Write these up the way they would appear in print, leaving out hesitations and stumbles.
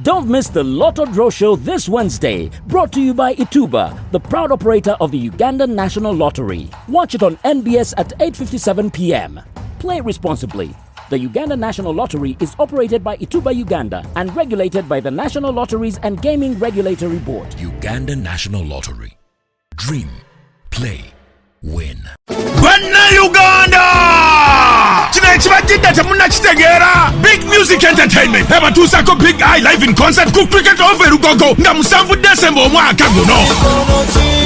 Don't miss the Lotto Draw Show this Wednesday, brought to you by Ituba, the proud operator of the Ugandan National Lottery. Watch it on NBS at 8:57 p.m. Play responsibly. The Uganda National Lottery is operated by Ituba Uganda and regulated by the National Lotteries and Gaming Regulatory Board. Uganda National Lottery. Dream, play, win. Uganda! Big music entertainment. Eba tusako Big Eye live in concert ku cricket over Rugogo. Nga musanvu December omwaka guno.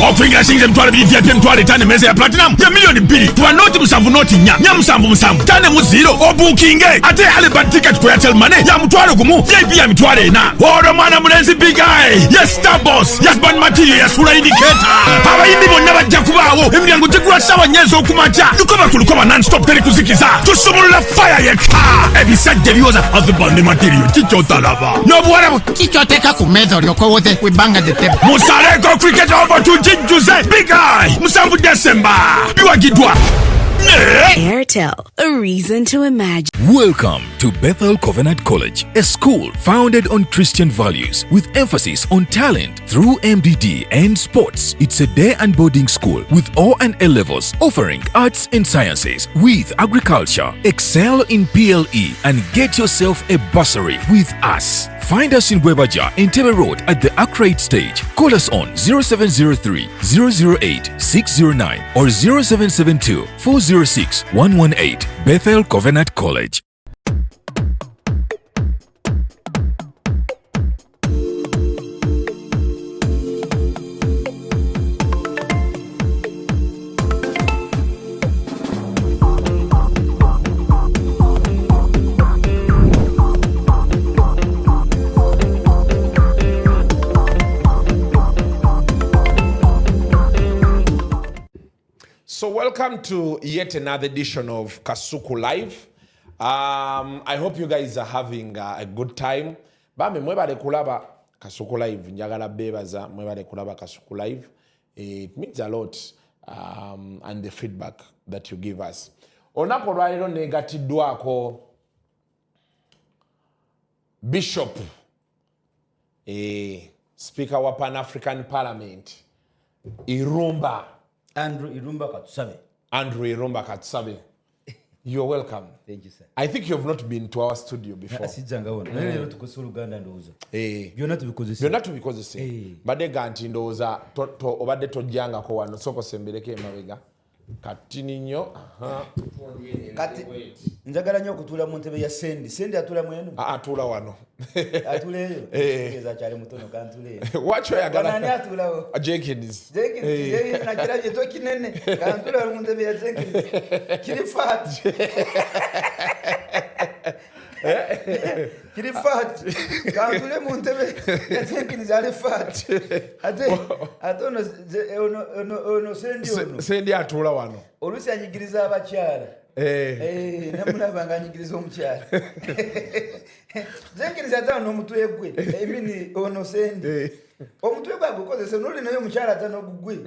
Offering sings them 12 DPM 12 tane meze ya platinum. Ya milioni 2. Tuwa noti musanvu noti nya. Nya musanvu. Tane mu zero. Obukinge. Ate alibat ticket kwa Airtel Money. Ya mutwalo gumu. Ya ipi ya mitwale na. Oro mwana mulenzi Big Eye. Yes Star Boss. Yes Band Material. Yes Fula Indicator. Hawa indi bonaba jakubawo. Emiliangu tegura sawa nyezo kumacha. Lukoba non-stop telekuzikiza. Tusumulula fire yeka. Ebisajja byoza of the Band Material. Chicho talaba. No buwarabu. Chicho teka kumezo lyoko wote. We banga the table. Musareko cricket over to Jinjuse. Big Eye. Musanvu December. Biwagidwa. Airtel, a reason to imagine. Welcome to Bethel Covenant College, a school founded on Christian values with emphasis on talent through MDD and sports. It's a day and boarding school with O and A levels, offering arts and sciences with agriculture. Excel in PLE and get yourself a bursary with us. Find us in Webaja, Entebbe Road at the Accurate stage. Call us on 0703 008 609 or 0772 406 118. Bethel Covenant College. So welcome to yet another edition of Kasuku Live. I hope you guys are having a good time. Bambe mwebale kulaba Kasuku Live. Njagala bebaza mwebale kulaba Kasuku Live. It means a lot and the feedback that you give us. Onako lwaliro negatiddwako Bishop Speaker wa Pan-African Parliament Irumba. Andrew Irumba Katsabe. You're welcome. Thank you, sir. I think you have not been to our studio before. You're not because you say. Badega anti ndoza obadde tojjangako wano soko sembeleke emabega. Kati ninyo. Kati njagala nnyo okutuula mu ntebe ya Sendi atula mwenu. Atula wano. Atuleyo. Eza kyali mutono kantule. Wacho yagala. Nani atulawo? Jenkins. Na kira jeto kinene. Kantula mu ntebe ya Jenkins. Kiri fat. Kiri fat. Kantule mu ntebe ya Jenkins ali fat. Ate ono Sendi atula wano. Olusi anyigiriza abakyala. Namulaba nga anyigiriza omukyala. Jenkins atano omutwe gwe. Emini ono Sendi. Omutwe gwe agukozesa noli nayo omukyala atano gugwe.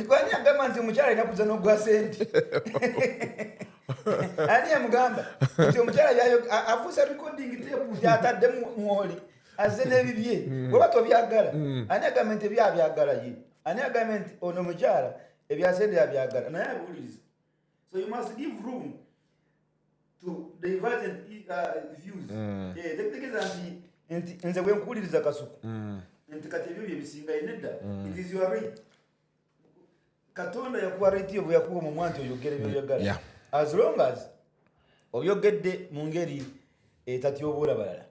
Kwani agamba nti omukyala inakuza n'ogwa Sendi. Ani amugamba nti omukyala yayo afuusa recording tape yatadde mwoli. Azze n'ebibye. Bw'oba tobyagala. Ani agamba nti byabyagala ye. Ani agamba nti ono omukyala ebya Sendi yabyagala. Naye abuuliza. So you must give room to divergent views. Tekitegeeza nti nze bwe nkuwuliriza Kasuku. Nti kati ebyo bye bisinga inedda. It is your right. Katonda yakuwa right yo bwe yakuwa mu mwanti oyogere by'oyagala. As long as oyogedde mu ngeri etatyoboola balala.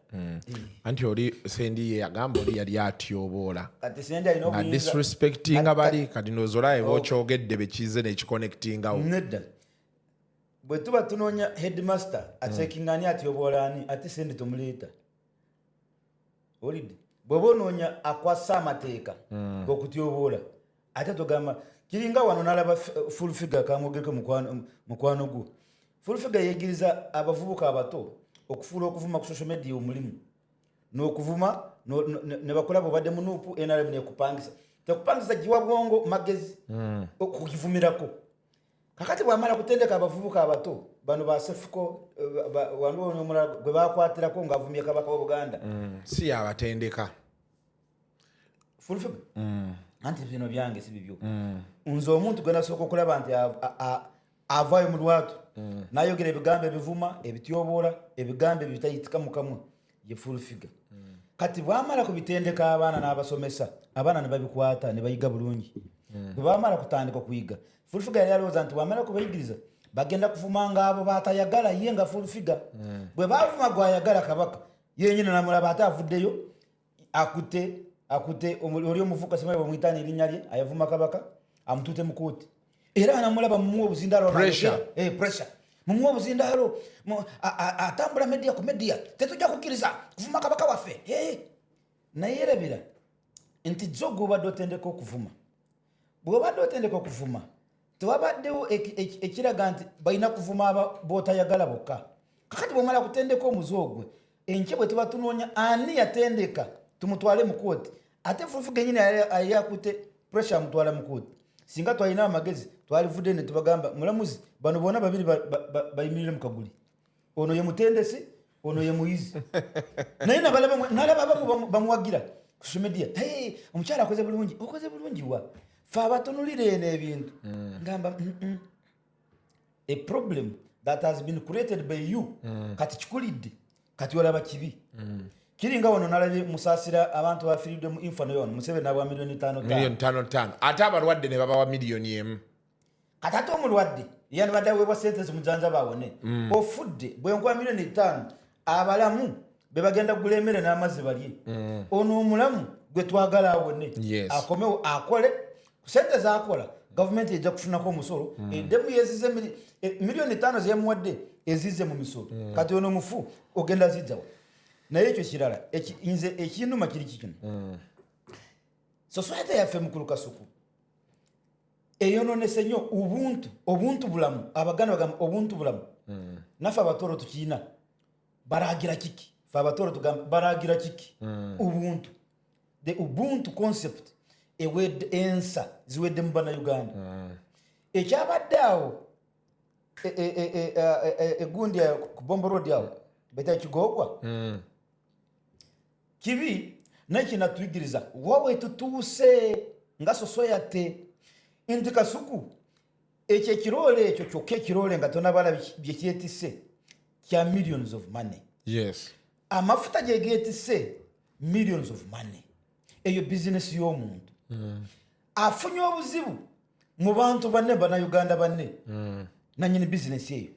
Anti oli Sendi ye yagamba oli yali atyoboola. Kati Sendi alina obuyinza. Disrespecting abali kati n'ozolaye bw'okyogedde bekize n'ekiconnectingawo. Nedda. Bwe tuba tunoonya headmaster atekingani atyoboola ani ate Sendi tumuleeta. Olidde. Bw'oba onoonya akwassa amateeka g'okutyoboola ate tugamba kiringa wano n'alaba full figure kamwogeko mukwano gwo. Full figure yeegiriza abavubuka abato okufuula okuvuma ku social media omulimu n'okuvuma ne bakola bw'obadde mu nuupu NRM n'ekupangisa tekupangisa giwa bwongo magezi okukivumirako kakati bwamala kutendeka abavubuka abato bano basefuko wano omulala gwe bakwatirako ng'avumye kabaka wa Buganda si abatendeka fulfiga anti bino byange si bibyo nze omuntu gwe nasooka okulaba nti avaayo mu lwatu n'ayogera ebigambo ebivuma ebityoboora ebigambo ebitayitika mu kamwa ye fulfiga kati bwamala kubitendeka abaana n'abasomesa abaana ne babikwata ne bayiga bulungi bwe bamala kutandika okuyiga fulfiga yali alowooza nti bwamala kubayigiriza bagenda kuvuma ng'abo baatayagala ye nga fulfiga bwe bavuma gwayagala kabaka yenyini namulaba ate avuddeyo akute oli omuvuka simanyi bamuyitaani erinnya lye ayavuma kabaka amutuute mu kooti era namulaba mumuwa obuzindaalo pressure mumuwa obuzindaalo atambula media ku media tetujja kukkiriza kuvuma kabaka waffe naye erebera nti jo gwobadde otendeka okuvuma bw'obadde otendeka okuvuma tewabaddewo ekiraga nti balina kuvuma bootayagala bokka kakati bwomala kutendeka omuze ogwe enkye bwe tuba tunoonya ani yatendeka tumutwale mu kooti ate fulfiga nyine yali akute pressure amutwala mu kooti singa twalina amagezi twalivudde ne tubagamba mulamuzi bano bona babiri bayimirire mu kaguli ono ye mutendesi ono ye muyizi naye nalaba abamu bamuwagira ku social media omukyala akoze bulungi wa fe abatunulire eno ebintu ngamba a problem that has been created by you kati kikulidde kati olaba kibi kiringa wano nalabye musaasira abantu bafiiridde mu infano yono Museveni n'abwa milioni 5 ate abalwadde ne babawa miliyoni 1 kati ate omulwadde yani badde aweebwa sente zimujanja baawone ofudde bwenkuwa milioni 5 abalamu be bagenda kugula emmere n'amazzi balye ono omulamu gwe twagala awone akomewo akole ku sente z'akola gavumenti ejja kufunako omusolo eddemu yezize miliyoni 5 zemuwadde ezize mu misolo kati ono mufu ogenda zijjawa naye ekyo kirala nze ekinuma kiri kikino society yaffe mukulu Kasuku eyononese nnyo obuntu bulamu abaganda bagamba obuntu bulamu naffe abatoro tukiina baragira kiki fe abatoro tugamba baragira kiki ubuntu the ubuntu concept ewedde ensa ziwedde mu bannayuganda ekyabadde awo egundi ku Bombo Road awo beta kigogwa kibi nakinatuyigiriza wowe tutuuse nga society nti Kasuku ekyo ekirole ekyo kyokka ekirole nga tonabala byekyetise kya millions of money amafuta gye geetise millions of money eyo business y'omuntu afunye obuzibu mu bantu banne bannayuganda banne nanyini business eyo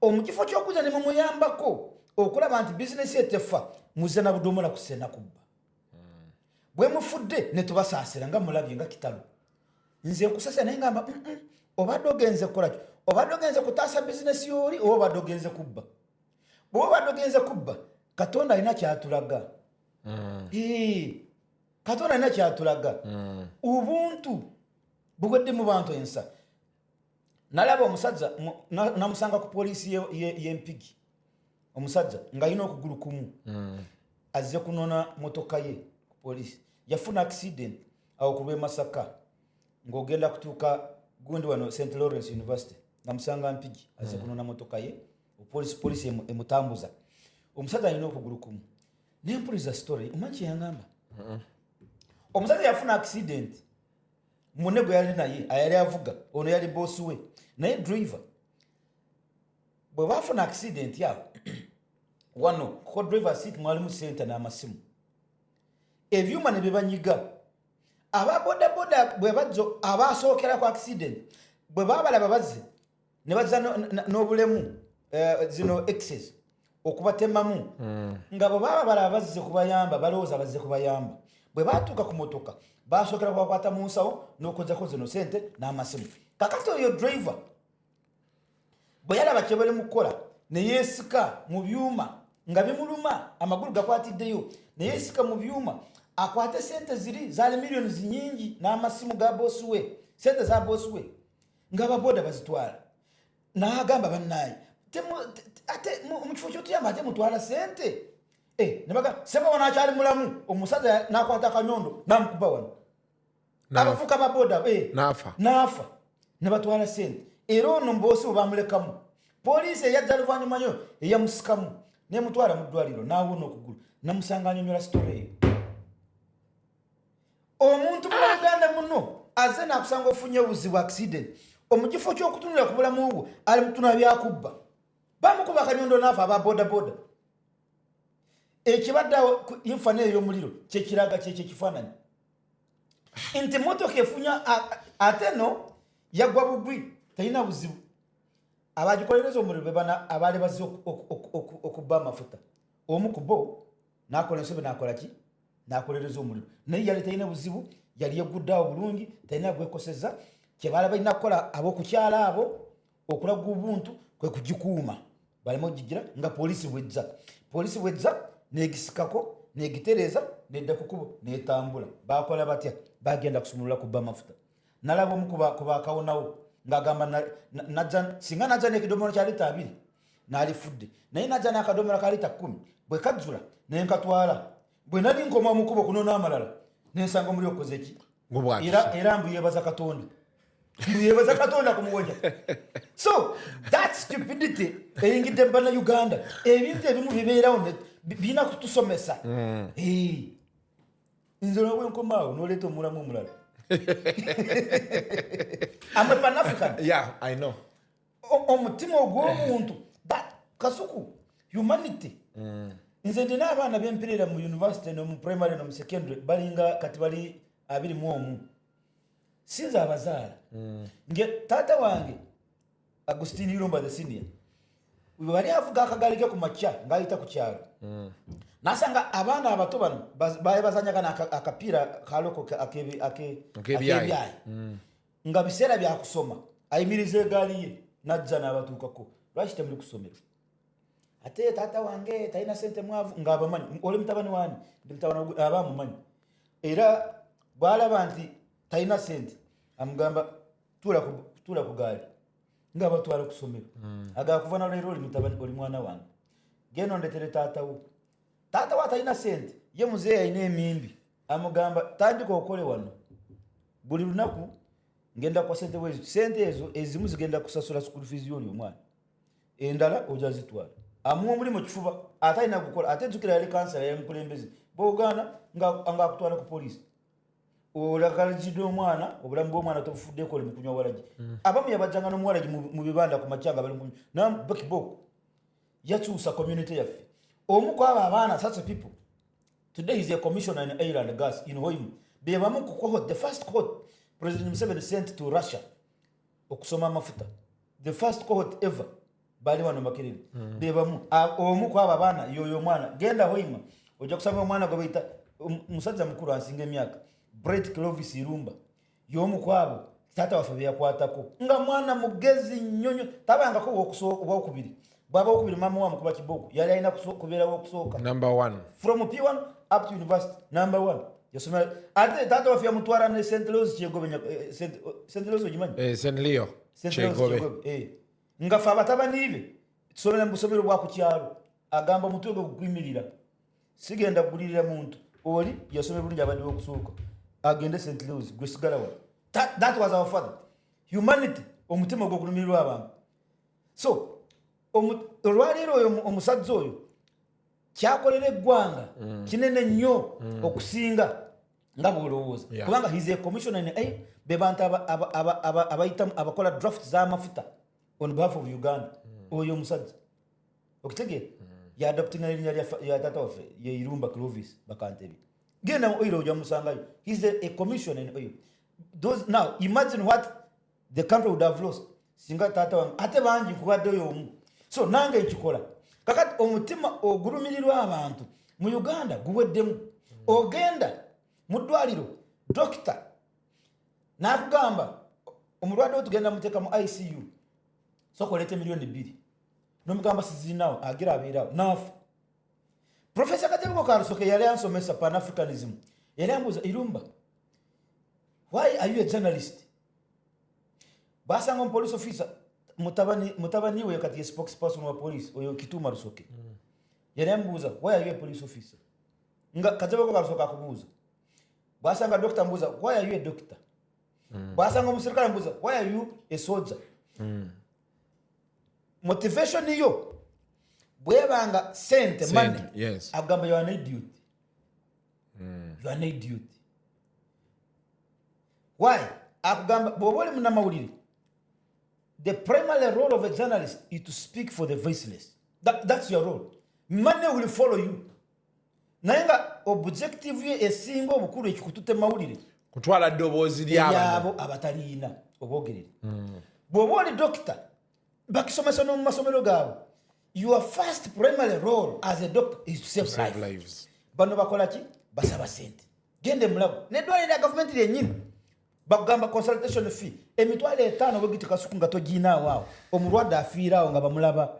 omukifo ky'okuza ne mumuyambako okulaba nti business etefa muze na budomola kusena kubba bwe mufudde ne tubasaasira nga mulabye nga kitalo nze nkusasa naye ngamba obadde ogenze kukolaki obadde ogenze kutaasa business yoli oba obadde ogenze kubba bwe obadde ogenze kubba Katonda alina kyatulaga Katonda alina kyatulaga ubuntu bugwedde mu bantu ensa nalaba omusajja namusanga ku poliisi y'empigi omusajja ng'alina okugulu kumu azze kunona motoka ye ku poliisi yafuna accident awo ku lw'e Masaka ng'ogenda kutuuka gundi wano St. Lawrence University namusanga mpigi azze kunona motoka ye poliisi emutambuza omusajja alina okugulu kumu nempuliriza story omanyi kye yangamba omusajja yafuna accident munne gwe yali naye ayali avuga ono yali boosi we naye driver bwe bafuna accident yawo wano ko driver seat mwalimu center n'amasimu ebyuma ne bebanyiga ababodaboda bwe bajjo abasookera ku accident bwe babalaba bazze ne bazza n'obulemu zino excess okubatemamu nga bwe baba balaba bazze kubayamba balowooza bazze kubayamba bwe batuuka ku motoka basookera kubakwata mu nsawo n'okozako zino sente n'amasimu kakati oyo driver bwe yalaba kye bali mu kukola ne yeesika mu byuma nga bimuluma amagulu gakwatiddeyo ne yeesika mu byuma akwate sente ziri zaali miliyoni nyingi n'amasimu ga boosi we sente za boosi we nga baboda bazitwala n'agamba bannaaye ate mu kifo ky'otuyamba ate mutwala sente ne bagamba seba wano akyali mulamu omusajja n'akwata akanyondo n'amukuba wano abafuuka baboda n'afa ne batwala sente era ono mbosi bamulekamu poliisi eyajja luvannyuma nyo eyamusikamu nemutwala mu ddwaliro n'awona okugulu namusanga anyonyola sitole eyo. Omuntu mu Uganda muno aze nakusanga ofunye obuzibu accident omukifo ky'okutunula ku bulamu bwo ali mutuna byakubba bamukuba kanyondo naafa aba bodaboda ekibaddeawo infa ey'omuliro kyekiraga kyekifaananyi nti motoka efunya ate no yagwa bugwi talina buzibu abagikolereza omuliro bebana abaali bazze okubba amafuta omu ku bo n'akola ensobe n'akola ki n'akolereza omuliro naye yali talina buzibu yali yegguddeawo bulungi talina gwekoseza kyebaala balina kukola ab'okukyala abo okulaga obuntu kwe kugikuuma baleme ogigira nga poliisi bwezza negisikako negitereeza nedda ku kubo netambula bakola batya bagenda kusumulula kubba amafuta nalaba omu ku bakawonawo ng'agamba singa najja n'ekidomolo kya lita 2 n'alifudde naye najja n'akadomolo ka lita 10 bwe kajjula nenkatwala bwe nali nkoma mukubo kuno n'amalala nensanga omuli okoze ki era mbuyebaza katonda kumuwonya. So that stupidity eyingidde bana Uganda ebintu ebimu bibeerawo birina kutusomesa. Nze olwo nkomaawo n'oleeta omulamu omulala. I'm a Pan-African. Yeah, I know. Omutima ogw'omuntu Kasuku humanity. Nze ndina abaana b'empirira mu university no mu primary no mu secondary balinga kati bali 21 sinze abazaala nge taata wange Agustini Irumba the senior bali avuga akagali ke ku makya ngayita ku kyalo nasanga abaana abato bano baye bazanyaga akapira kaloko akebyai nga biseera bya kusoma ayimirize egaali ye najja n'abatuukako lwaki temuli kusomero ate taata wange talina sente mwavu ng'abamanyi oli mutabani wani ndi mutabani abamumanyi era bwalaba nti talina sente amugamba tuula ku gaali ng'abatwala ku ssomero agakuva na leero oli mutabani oli mwana wange genda ondetere taata wo talina sente ye muzeeyi alina emimbi amugamba tandika okole wano buli lunaku ngenda kwa sente ezo ezimu zigenda kusasula school fees y'oli omwana endala ojja zitwala amuwa omulimu kifuba atalina gukola ate jjukira yali kansala yamukulembeze bw'ogaana ng'akutwala ku poliisi olagalagidde omwana obulamu bw'omwana tobufuddeko oli mu kunywa walagi abamu yabajjanga n'omuwalagi mu bibanda ku makyanga bali mukunywa nambakiboko yakyusa community yaffe omu ku abo abaana such people today is a commissioner in oil and gas in Hoima be bamu ku cohort the first cohort President Museveni sent to Russia okusoma amafuta the first cohort ever bali wano Makerere be bamu omu ku abo abaana yoyo mwana genda Hoima ojja kusanga omwana gwe bayita musajja mukulu asinga emyaka Brett Clovis Irumba yomu kwabo tata waffe byakwatako nga mwana mugezi nnyonyo tabangako okubiri baba okubiri mama wa mukuba kiboko yali alina kubeera okusooka number 1 from P1 up to university number 1 yasomera ate tata waffe yamutwala ne St. Louis kyegobenya St. Louis ogimanyi St. Leo kyegobe nga fe abatabani be tusomera mu busomero bwa ku kyalo agamba omutwe gwe guyimirira sigenda kugulirira muntu oli yasomera bulungi abadde okusooka agende St. Louis gwesigala wa that was our father humanity omutima ogw'okulumirirwa abantu so olwaleero oyo omusajja oyo kyakolera eggwanga kinene nnyo okusinga nga bw'olowooza kubanga he's a commissioner in be bantu abayitamu abakola draft z'amafuta on behalf of Uganda oyo omusajja okitegeera yaadoptinga erinnya lya taata waffe ye Irumba Clovis Bakantebe genda mu oil ojja musangayo he's a commissioner in oil now imagine what the country would have lost singa taata wange ate bangi nkubaddeyo omu so nange nkikola kakati omutima ogulumirirwa abantu mu Uganda guweddemu ogenda mu ddwaliro dokita n'akugamba omulwadde wo tugenda muteeka mu ICU soka oleete $2 million n'omugamba sizirinawo agira abeerawo naafa Professor Katebuko Karusoke yali ansomesa Pan-Africanism yali ambuuza Irumba why are you a journalist basanga police officer mutabani we kati spokesperson wa police oyo Kituma Rusoke yali ambuuza why are you a police officer nga Katebuko Karusoke akubuuza basanga doctor ambuuza why are you a doctor basanga omusirikale ambuuza why are you a soldier motivation yo bwebanga sente money yes. agamba you are an idiot. You are an idiot. Why? Akugamba bobole muna mawulire. The primary role of a journalist is to speak for the voiceless. That's your role. Money will follow you. Nayenga objective ye esingo obukulu ekikutute mawulire. Kutwala ddoboozi ly'abo abataliina obogerere. Bw'oba oli doctor bakisomesa no mu masomero gaabo. Your first primary role as a doctor is to save lives. Bano bakola ki? Basaba sente. Gende mulabo. Nedwalira government yennyini. Bagamba consultation fee. Emitwalo 5 bwegiti Kasuku nga togiinaawo awo. Omulwadde afiiraawo nga bamulaba.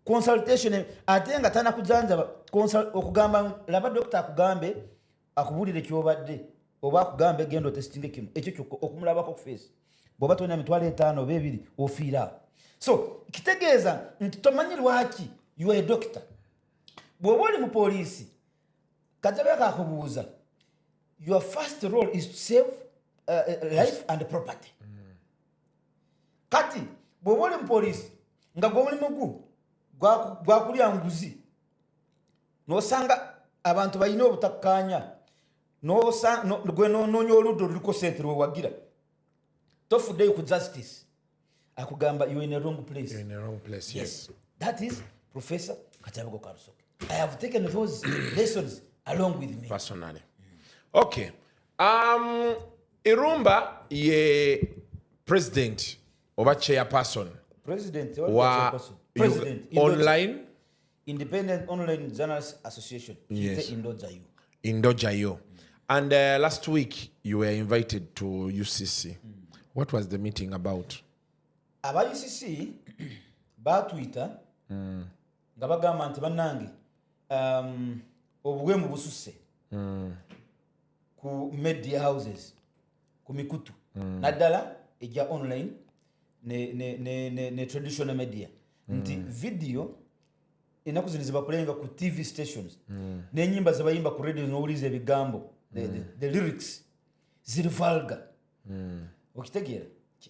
Consultation ate nga tana kujanjaba okugamba laba doctor akugambe akubulire kyobadde oba akugambe gendo testing kino ekyo kyokko okumulabako ku face boba tona emitwalo 5 bebiri ofiira. So kitegeeza nti tomanyi lwaki you are a doctor. Bw'oba oli mu poliisi kajabe kakubuuza your first role is to save life and property. Kati bw'oba oli mu poliisi nga gw'omulimu gwo gwakulya nguzi nosanga abantu balina obutakkaanya gwe noonya oludda oluliko sente lwewagira tofuddeyo ku justice akugamba you in a wrong place. You're in a wrong place, yes. That is Professor Kachabago Karusoke. I have taken those lessons along with me. Personally. Okay. Irumba ye president oba chairperson. President online Independent Online Journalists Association. Yes. Indojayo. And last week you were invited to UCC. What was the meeting about? Aba UCC ba Twitter nga bagamba nti bannange obugwemu bususse ku media houses ku mikutu naddala ejja online ne traditional media nti video enaku zino zibakulenga ku TV stations n'ennyimba zebayimba ku radio n'owuliza ebigambo the lyrics ziri vulgar okitegeera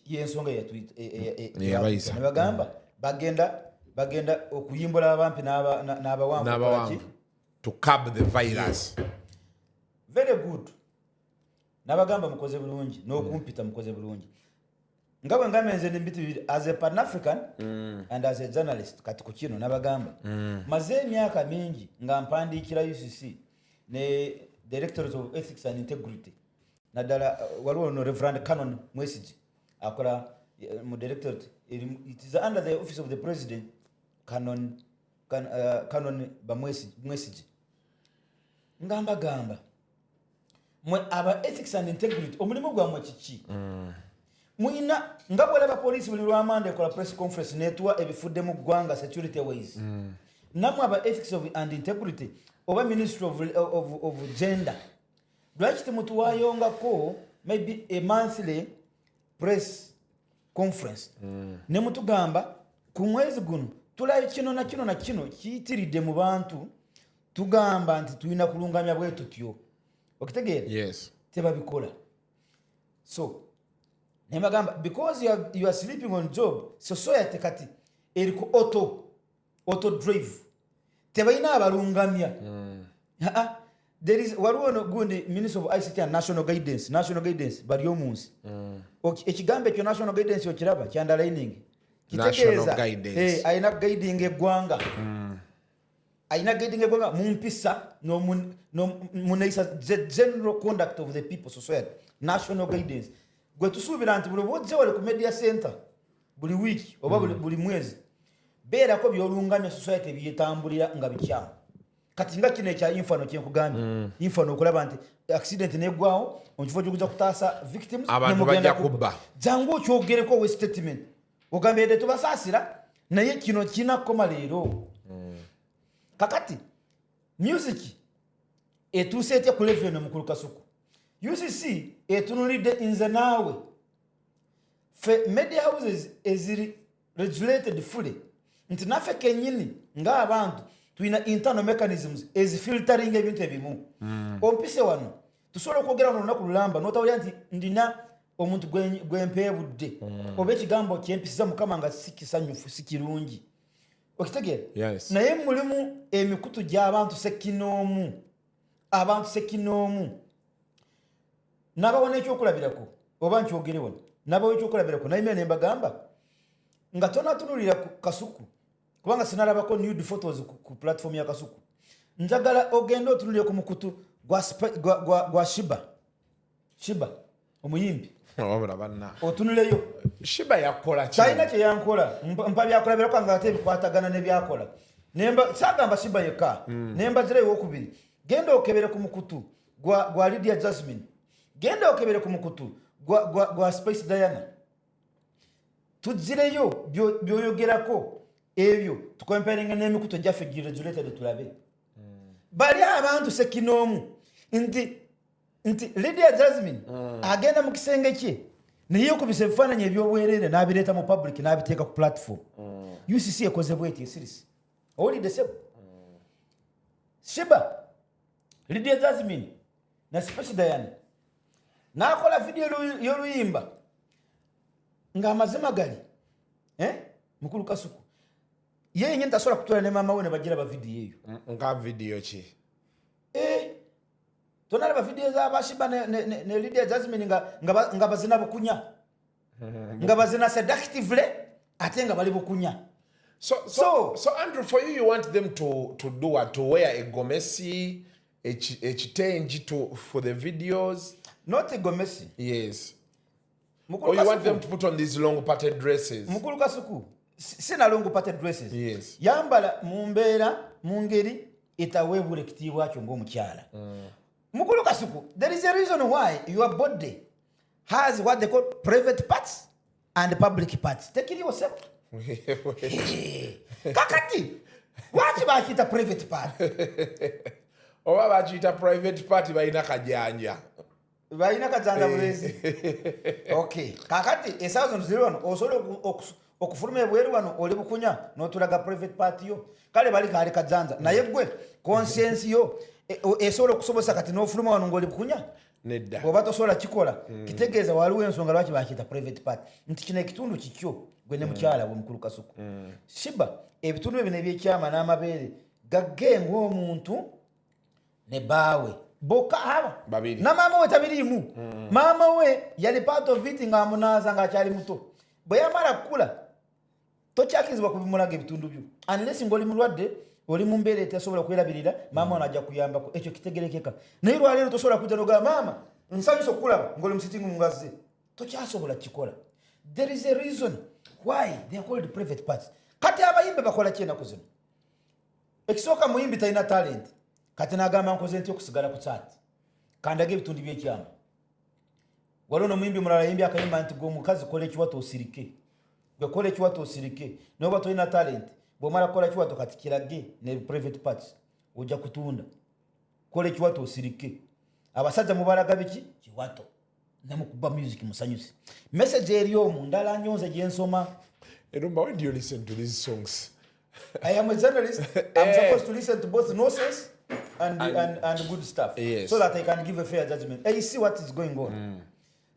yensonga ne bagamba bagenda okuyimbula abampi n'abawanvu to curb the virus. Very good. Nabagamba mukoze bulungi n'okumpita mukoze bulungi nga bwe ngamenze n'embitu bibiri as a Pan-African and as a journalist kati ku kino nabagamba maze emyaka mingi nga mpandiikira UCC ne Directorate of Ethics and Integrity naddala waliwo no Reverend Canon Mwesigi akola mu directorate it is under the office of the president Canon Mwesigi ngamba gamba mwe aba ethics and integrity omulimu gwammwe kiki mwina nga bwalaba police buli lwamanda ekola press conference netwa ebifudde mu ggwanga security ways namwe aba ethics and integrity oba ministry of gender lwaki temutuwayongako maybe a monthly press conference ne mutugamba ku mwezi guno tulayo kino na kino na kino kiyitiridde mu bantu tugamba nti tulina kulungamya bwe tutyo okitegeera Yes. tebabikola so nemagamba because you are sleeping on job society kati eriko auto drive tebalina abalungamya there is waliwo no gundi Minister of ICT and national guidance bali omunsi ekigambo ekyo national guidance okiraba kyandalining kitegeeza ayina guiding eggwanga ayina guiding eggwanga mumpisa muneisa general conduct of the people society national guidance gwe tusuubira nti buli bwojja wali ku media center buli wiki oba buli mwezi beerako byolungamya society byetambulira nga bikyamu kati nga kino ekya infano kyenkugambye infano okulaba nti accident negwawo onkifo gy'okujja kutaasa victims abantu bajja kubba jangu okyogereko we statement ogambye ede tubasaasira naye kino kinakoma leero kakati music etuuse etya ku level eno mukulu Kasuku UCC etunulidde nze naawe fe media houses eziri regulated fully nti naffe kennyini ng'abantu tulina internal mechanisms ezifiltering ebintu ebimu ompise wano tusobola okwogera wano olunaku lulamba n'otawulira nti ndina omuntu gwempebudde oba ekigambo kyempisiza mukama nga sikisanyufu sikirungi okitegeera naye mulimu emikutu gy'abantu sekinoomu n'abawona ekyokulabirako oba nkyogere wano n'abawo ekyokulabirako naye ne mbagamba nga tonatunulira ku Kasuku kubanga sinalabako nude photos ku platform ya Kasuku njagala ogenda otunulire ku mukutu gwa Sheebah omuyimbi otunuleyo Sheebah yakola kyalina kye yankola mpa byakolabirako nga ate bikwatagana ne byakola sagamba Sheebah yekka nembazira ewokubiri genda okebere ku mukutu gwa Lydia Jasmine genda okebere ku mukutu gwa Spice Diana tuzireyo byoyogerako ebyo tukomparinga n'emikutu gyaffe giregulated tulabe bali abantu sekinoomu nti Lydia Jasmine agenda mu kisenge kye naye okubisa ebifaananyi ebyobwerere n'abireeta mu public n'abiteeka ku platform UCC ekoze bweti esirisi owulidde sebo Sheebah Lydia Jasmine na Spice Diana n'akola video y'oluyimba ng'amazima gali mukulu Kasuku ye yenyini tasobola kutwala ne maama we ne bagira ba video eyo nga video ki tonalaba video za Sheebah ne Lydia Jasmine nga bazina bukunya nga bazina seductively ate nga bali bukunya so Andrew, for you want them to do what, to wear a gomesi ekitengi for the videos, not a gomesi? Yes. Or you want them to put on these long parted dresses? Mukulu Kasuku sina long parted dresses. Yes. Yambala mumbeera mungeri etawebula ekitiibwa kyo ng'omukyala. Mukulu Kasuku, there is a reason why your body has what they call private parts and public parts. Take it yourself. Kakati, waki bakita private part? Oba bakita private part bayina kajanja. Bayina kajanja bulezi. Okay. Kakati esazo nzirono osobola okufuluma ebweru wano oli bukunya n'otulaga private part yo. Kale bali kale kajanja. Naye gwe conscience yo esobola okusobosa kati n'ofuluma wano ng'oli bukunya. Nedda. Oba tosobola kikola. Kitegeeza waliwo ensonga lwaki bakita private part. Nti kino ekitundu kikyo gwe ne mukyala we Mukulu Kasuku. Sheebah ebitundu ebyo ebyekyama n'amabeere gagge ng'omuntu ne baawe boka haba babiri na mama we tabirimu mama we yali part of it nga amunaaza nga akyali muto bwe yamala kula tokyakizibwa kubimulaga ebitundu byo unless ng'oli mulwadde oli mu mbeera etasobola kwerabirira mama ono ajja kuyambako ekyo kitegerekeka naye lwaleero tosobola kujja n'ogamba mama nsanyusa okulaba ng'oli mu sitting mu ngazze tokyasobola kikola. There is a reason why they are called private parts. Kati abayimbi bakola ki ennaku zino? Ekisooka muyimbi talina talent kati n'agamba nkoze ntya okusigala ku chaati kandaga ebitundu by'ekyama. Waliwo n'omuyimbi mulala yimbi akayimba nti gwe omukazi kola ekiwato osirike gwe kola ekiwato osirike n'oba tolina talent bw'omala kukola ekiwato kati kirage ne private parts ojja kutunda kola ekiwato osirike. Abasajja mubalaga biki kiwato namukuba music musanyusi message eri omundala nyonze gyensoma. Erumba, when do you listen to these songs? I am a journalist. I'm supposed to listen to both nonsense and good stuff, yes, so that I can give a fair judgment. You see what is going on.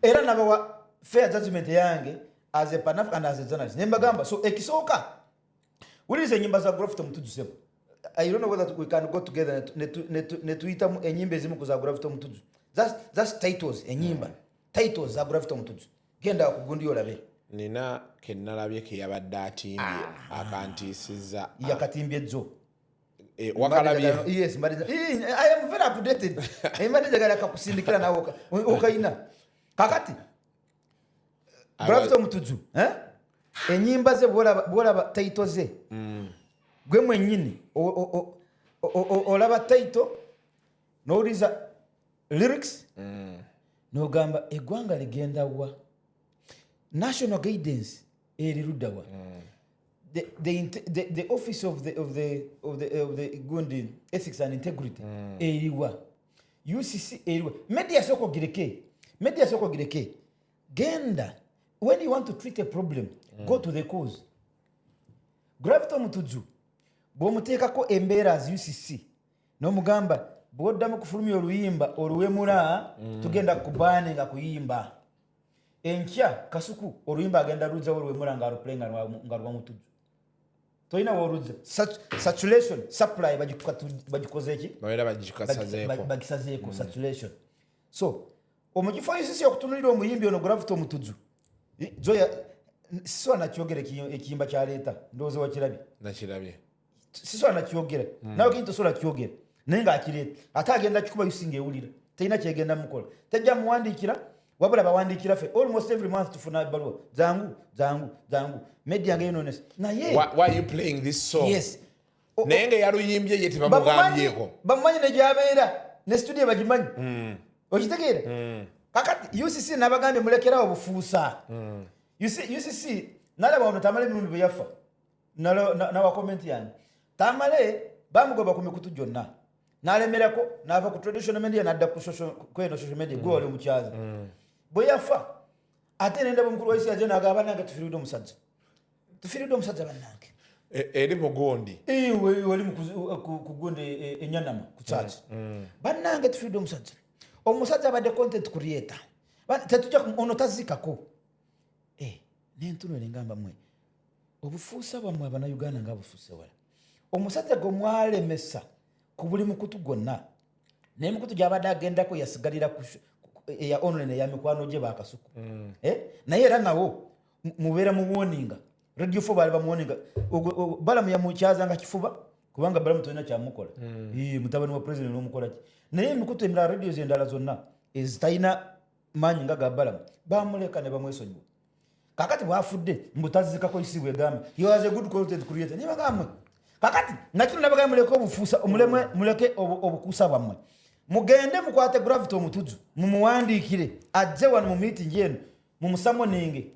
Era nabawa fair judgment yange as a Pan African and as a journalist. Nembagamba so ekisooka ulize nyimba za Gravity Mutuju sebo. I don't know whether we can go together ne tuita enyimba ezimu za Gravity Mutuju. That's titles enyimba. Titles za Gravity Mutuju. Genda kugundi olabe. Nina kenalabye ke yabadde atimbye akantiisiza yakatimbye jo wakalabye. Yes, but I am very updated. Imani jagala kakusindikira na okaina kakati Gravity Mutuju enyimba ze bwolaba title ze gwe mwennyini olaba title n'oliza lyrics n'ogamba eggwanga ligenda wa national guidance erirudawa the office of the Gundi ethics and integrity eriwa UCC eriwa media soko gireke genda when you want to treat a problem go to the cause. Gravity Mutuju bw'omuteekako embeera as UCC n'omugamba bw'oddamu kufulumya oluyimba oluwemula tugenda kubaane nga kuyimba enkya Kasuku oluyimba agenda rudza olwemura nga aluplenga nga rwa mutuju toina worudza saturation supply bagikoze eki bayera bagisazeeko saturation so omukifo yisisi okutunulira omuyimbi ono Gravity omutuju joya siswa nakyogera ekiyimba kya leta ndoze wakirabye siswa nakyogera nawe kintu sola kyogera naye nga akireta ate agenda kikuba yusinga ewulira teyina kyegenda mukola tejja muwandikira wabula bawandikira fe almost every month tufuna baluwa zangu media ngenones naye why you playing this song? Yes. Naye nga yaluyimbye ye tebamugambyeko bamumanyi negyabeera ne studio bagimanyi okitegeera kakati UCC nabagambye mulekerawo obufuusa UCC nalaba ono tamale mirundi bwe yafa nawa comment yange tamale bamugoba ku mikutu gyonna nalemerako nava ku traditional media nadda ku social media gwe wali omukyaza bwe yafa ate nendaba omukulu wa isi yaje nagamba nange tufiiridde omusajja bannange eri mugondi wali ku gondi enyanama ku church bannange tufiiridde omusajja abadde content creator tetujja ono tazikako nentunule ngamba mwe obufuusa bwammwe abannayuganda nga bufuuse wala omusajja gwe mwalemesa ku buli mukutu gwonna naye mukutu gyabadde agendako yasigalira eya online eya mikwano gye bakasuku naye era nawo mubeera muwoninga radio 4 bali bamuwoninga balamu yamukyazanga kifuba kubanga balamu tolina kyamukola mutabani wa president n'omukola ki naye emikutu emirala radio zendala zonna ezitalina maanyi nga ga balamu bamuleka ne bamwesonyiwa kakati bwafudde mbutazikako isi bwegamba he was a good content creator niye bagamwe kakati nakino nabaga muleke obufuusa muleke obukuusa bwammwe mugende mukwate Gravity omutuju mumuwandikire ajje wano mu meeting yenu mumusamoninge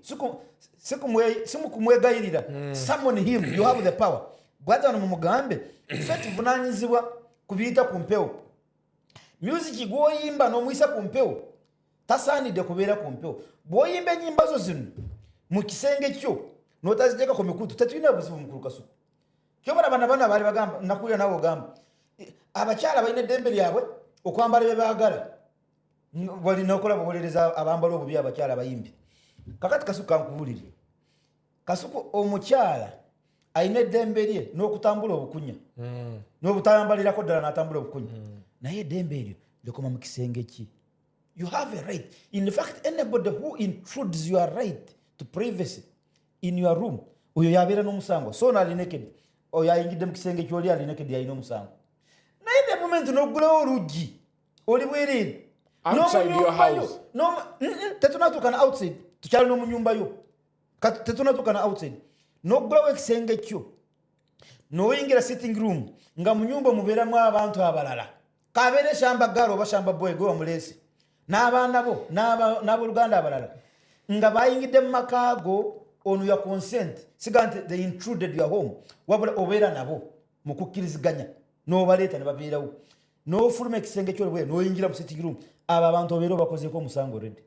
simukumwegayirira summon him you have the power bwaza wano mumugambe ffe tuvunanyizibwa kubiyita ku mpewo music gwoyimba n'omuyisa ku mpewo tasaanidde kubeera ku mpewo bw'oyimba ennyimba zo zino mu kisenge kyo n'otaziteeka ku mikutu tetulina buzibu mukulu Kasuku kyobala bana baali bagamba nakulira nawe ogamba abakyala balina eddembe lyabwe okwambala bye baagala balina okola bubolereza abambala obubi abakyala abayimbi kakati Kasuku kankubulire Kasuku omukyala alina eddembe lye n'okutambula obukunya n'obutambalirako ddala n'atambula obukunya naye eddembe eryo likoma mu kisenge ki you have a right in fact anybody who intrudes your right to privacy in your room oyo yabeera n'omusango so naali naked oyo ayingidde mu kisenge ky'oli ali naked yalina omusango naye the moment n'oggulawo oluggi oli bwereere outside your house tetunatuukana outside tukyali n'omu nyumba yo tetunatuukana outside n'oggulawo ekisenge kyo n'oyingira sitting room nga mu nyumba mubeeramu abantu abalala kabeere shamba gaalo oba shamba boy gwe wamuleese n'abaana bo n'abooluganda abalala nga bayingidde mu makaago on your consent siga nti they intruded your home wabula obeera nabo mu kukkiriziganya n'obaleeta ne babeerawo n'ofuluma ekisenge kyolibwe n'oyingira mu sitting room abo abantu obeera obakozeeko omusango already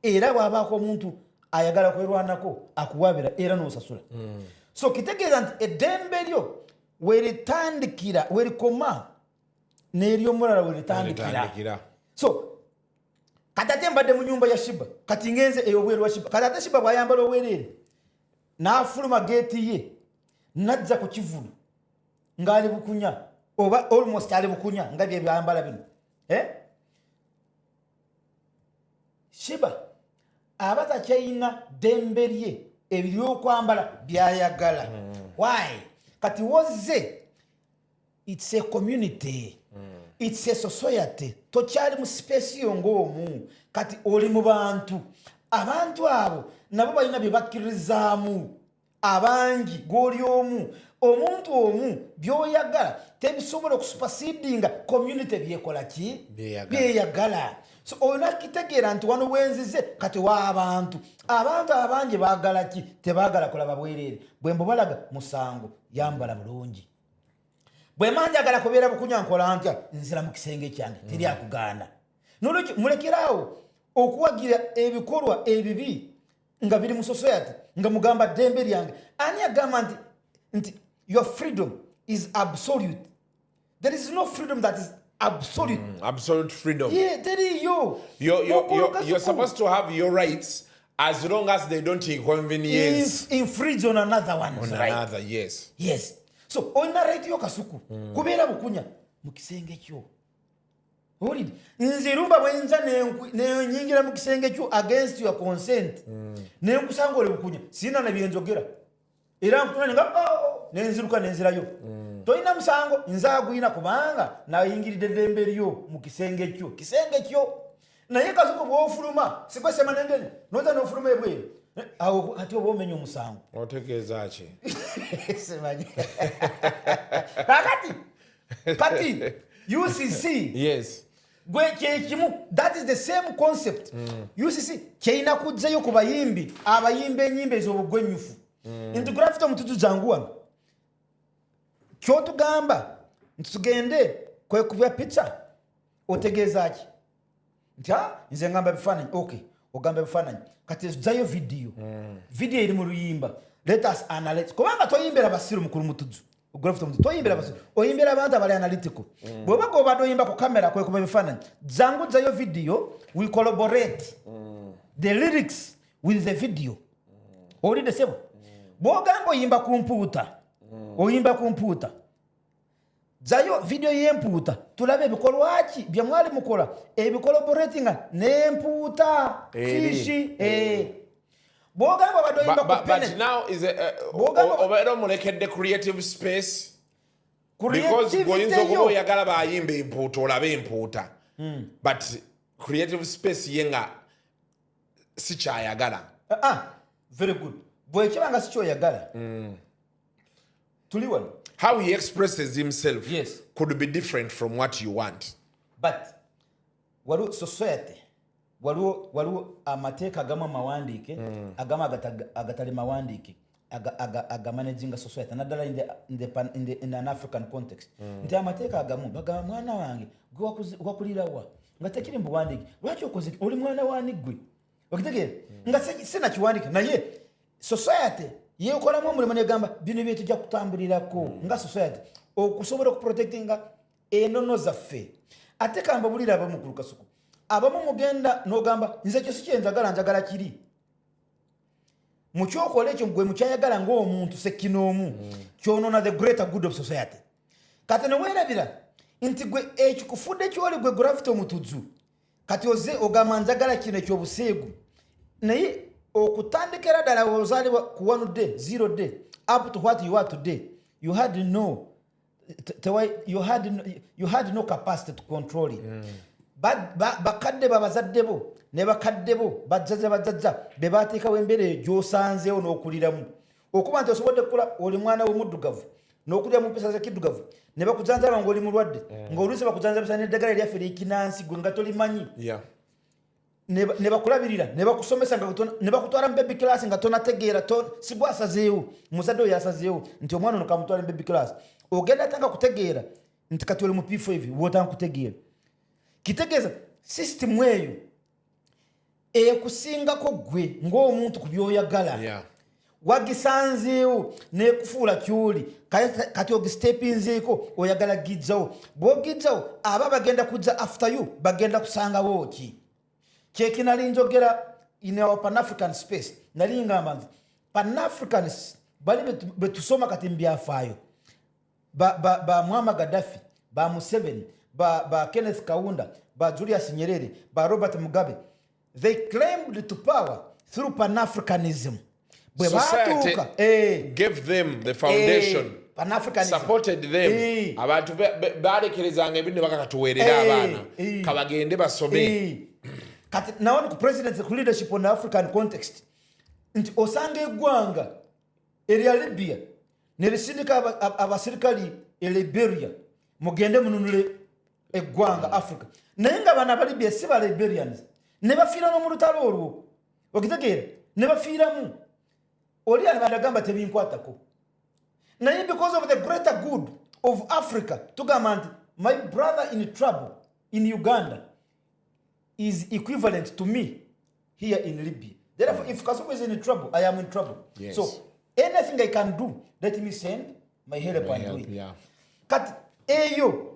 era bw'abaako omuntu ayagala kwerwanako akuwabira era n'osasula so kitegeeza nti eddembe lyo weritandikira werikoma n'eryomulala weritandikira so kati ate mbadde mu nyumba ya Sheebah kati ngenze ey'obweru wa Sheebah kati ate Sheebah bw'ayambala obwereere n'afuluma geeti ye najja ku kivulu ng'ali bukunya oba almost ali bukunya nga bye byayambala bino Sheebah aba takyayina ddembe lye eby'okwambala byayagala why kati wozze it's a community it's a society tokyali mu space yo ng'omu kati oli mu bantu abantu abo nabo balina bye bakkirizaamu abangi gw'oli omu omuntu omu by'oyagala tebisobola okusupasidinga community byekola ki byeyagala so olina kitegeera nti wano wenzize kati w'abantu abangi baagala ki tebaagala kulaba bwereere bwe mbubalaga musango yambala bulungi bwe manjagala kubeera bukunya nkola ntya nzira mu kisenge kyange teri akugaana nolwekyo mulekeraawo okuwagira ebikolwa ebibi nga biri mu society nga mugamba ddembe lyange ani agamba nti your freedom is absolute there is no freedom that is absolute absolute freedom yeah teriyo you're supposed to have your rights As long as they don't inconvenience. Infringe on another one's right. Another, yes. Yes. So, oina right yo Kasuku. Kubeera bukunya mu kisenge kyo. Olid. Nzirumba bwenza ne nyingira mu kisenge kyo against your consent. Ne nkusanga ole bukunya. Sina na byenjogera. Era nkutuna nga nenziruka nenzirayo. Toina musango nzagwina kubanga na yingiridde dembe lyo mu kisenge kyo. Kisenge kyo. Na ye Kasuku bwofuluma sikwesema nendene noza nofuluma ebweru awo ati oba omenya omusango otegeeza ki semanyi kati UCC yes gwe kyekimu that is the same concept UCC kyeyina kujjayo ku bayimbi abayimba enyimba ez'obugwenyufu nti Gravity omututu jangu wano kyotugamba nti tugende kwekubya picha otegeeza ki nti nze ngamba bifaananyi okay ogamba bifaananyi kati zayo video video eri mu luyimba let us analyze kubanga toyimbera basiru mukulu mutuju Gravity omutuju toyimbera basiru oyimbera abantu abali analytical bw'oba gobadde oyimba ku kamera kwekuba bifaananyi zangu zayo video we collaborate the lyrics with the video olidde sebo bw'ogamba oyimba ku mpuuta zayo video y'empuuta tulabe ebikolwa ki bye mwali mukola ebikolaboratinga n'empuuta fishi bw'ogamba badde oyimba ku pene but now is obeera omulekedde creative space because goyinza okuba oyagala bayimba empuuta olabe empuuta but creative space ye nga si kyayagala very good bwekibanga si kyoyagala tuli wano how he expresses himself yes could be different from what you want but waliwo society waliwo amateeka agamu amawandiike agamu agatali mawandiike agamanaging society naddala in an African context nti amateeka agamu bagamba mwana wange gwe wakulirawa nga tekiri mbuwandiike lwaki okoze oli mwana wani gwe okitegeera nga sina kiwandiike naye society yekolamu omulimu negamba bino bye tujja kutambulirako nga society okusobola okuprotectinga enono zaffe ate kamba bulira abamu ku Kasuku abamu mugenda n'ogamba nze kyo si njagala kiri mu kyokola ekyo gwe mukyayagala ng'omuntu sekkinoomu kyonoona the greater good of society kati neweerabira nti gwe ekikufudde kyoli gwe Gravity omutuju kati oze ogamba njagala kino ekyobuseegu naye okutandikira ddala ozaalibwa ku 1 day 0 day up to what you are today you had no capacity to control it bakadde babazadde bo ne bakadde bo bajjajja be bateekawo embeera gy'osanzeewo n'okuliramu okuba nti osobodde kukula oli mwana w'omuddugavu n'okulira mu mpisa z'ekiddugavu ne bakujanjaba ng'oli mulwadde ng'oluusi bakujanjabisa n'eddagala eryaffe ly'ekinansi gwe nga tolimanyi ne bakulabirira ne bakusomesa ne bakutwala mu baby class nga tonategeera sibwa asazeewo muzadde oyo asazeewo nti omwana ono kamutwala mu baby class ogenda tanga kutegeera nti kati oli mu P5 wotanga kutegeera kitegeeza system eyo ekusingako gwe ng'omuntu ku byoyagala wagisanzeewo n'ekufuula kyoli kati ogistepinzeeko oyagala gijjawo bw'ogijjawo aba bagenda kujja after you bagenda kusangawo ki kyeki nali njogera in our Pan-African space nali ngamba nti Pan-Africans bali betusoma kati mbyafaayo ba Muammar Gaddafi ba Museveni ba Kenneth Kaunda ba Julius Nyerere ba Robert Mugabe they claimed to power through Pan-Africanism. Society gave them the foundation, Pan-Africanism. supported them. Abantu balekerezanga ebintu bakakatuweerera abaana kabagende basome. Kati naona ku president ku leadership on the African context nti osanga eggwanga erya Libya ne lisindika abasirikali e Liberia mugende mununule eggwanga Africa naye nga bana Libya si ba Liberians ne bafiira no mu lutalo olwo okitegeera ne bafiiramu oli abagamba tebinkwatako naye because of the greater good of Africa tugamba nti my brother in trouble in Uganda is equivalent to me here in Libya. Therefore, if Kasuku is in trouble, I am in trouble. Yes. So, anything I can do, let me send my help and do it. Yeah. Kat eyo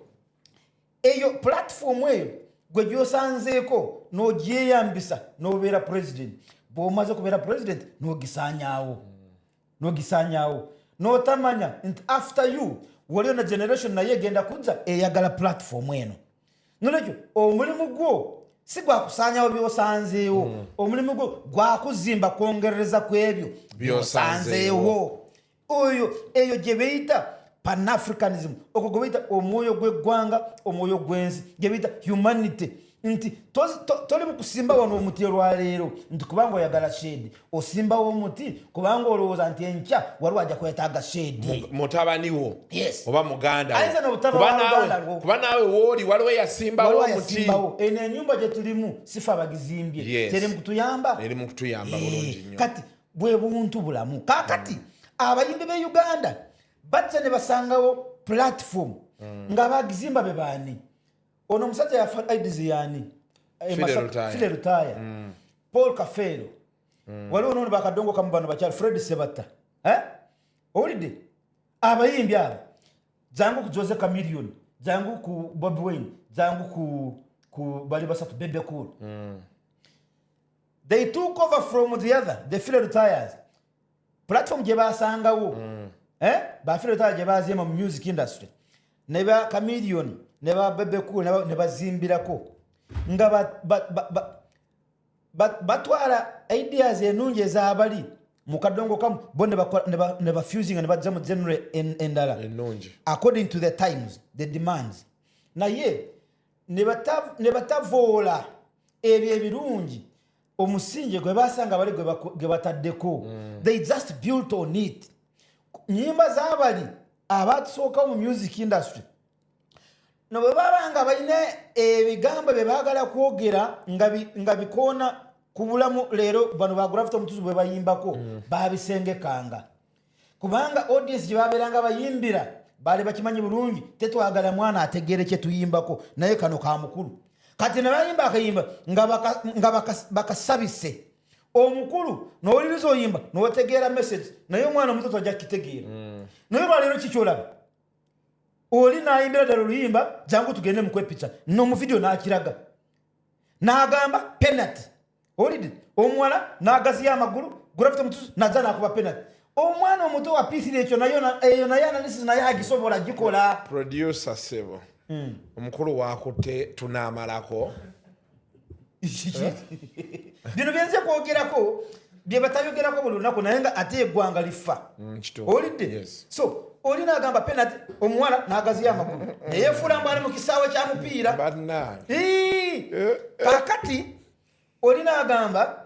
platform eyo gwe gyosanzeeko n'ogyeyambisa n'obeera president bwomaze kubeera president nogisanyawo notamanya nti after you waliyo na generation naye egenda kujja eyagala platform eno nolekyo omulimu gwo si gwakusanyawo byosanzeewo omulimu gwo gwakuzimba kwongereza ku ebyo byosanzeewo eyo gye beyita pan-africanism okwo gwe beyita omwoyo gw'eggwanga omwoyo gw'ensi gye beyita humanity nti toli mu kusimba wano omuti olwaleero nti kubanga oyagala shade osimbawo omuti kubanga olowooza nti enkya wali wajja kwetaaga shade mutabaniwo oba muganda kuba naawe wooli waliwo yasimbawo omuti eno ennyumba gye tulimu sifa bagizimbye teri mu kutuyamba bulungi nnyo kati bwe buntu bulamu kakati abayimbi b'e Uganda bajja ne basangawo platform nga bagizimba be baani ono musajja yafa aids yani File Rutaya Paul Kafero waliwo nono bakadongo kamu bano bakyali Fred Sebata owulidde abayimbi abo jangu ku Jose Chameleone jangu ku Bobi Wine jangu ku bali basatu Bebe Cool they took over from the other the File Rutayas platform gye basangawo ba File Rutaya gye baziima mu music industry ne ba Chameleone ne ba Bebe Cool ne bazimbirako nga batwala ideas enungi ez'abali mu kadongo kamu bo ne ba fusing ne bajja mu genre endala according to the times the demands naye ne batavoola ebyo ebirungi omusingi gwe basanga bali gwe bataddeko they just built on it nyimba z'abali abatusookawo mu music industry no bwe babanga balina ebigambo bye baagala kwogera nga bikoona ku bulamu leero bano ba Gravity omutuzu bwe bayimbako babisengekanga kubanga audience gye babeeranga bayimbira baali bakimanyi bulungi tetwagala mwana ategeere kye tuyimbako naye kano ka mukulu kati ne bayimba akayimba nga bakasabise omukulu n'owuliriza oyimba n'otegeera message naye omwana omuto tojja kukitegeera naye lwaleero kikyolaba oli nayimbira ddala oluyimba jangu tugende mu kwepica nomu video n'akiraga n'agamba penalty olidde omuwala n'agaziya amagulu Gravity omutuzu najja n'akuba penalty omwana omuto wa piisira ekyo eyo naye analysis naye agisobola gikola producer Sebo omukulu wakutte tunaamalako bino byenze kwogerako bye batayogerako buli lunaku naye nga ate eggwanga lifa olidde so oli n'agamba penalty omuwala n'agaziya amagulu neyefuula mbu ali mu kisaawe kya mupiira kakati oli n'agamba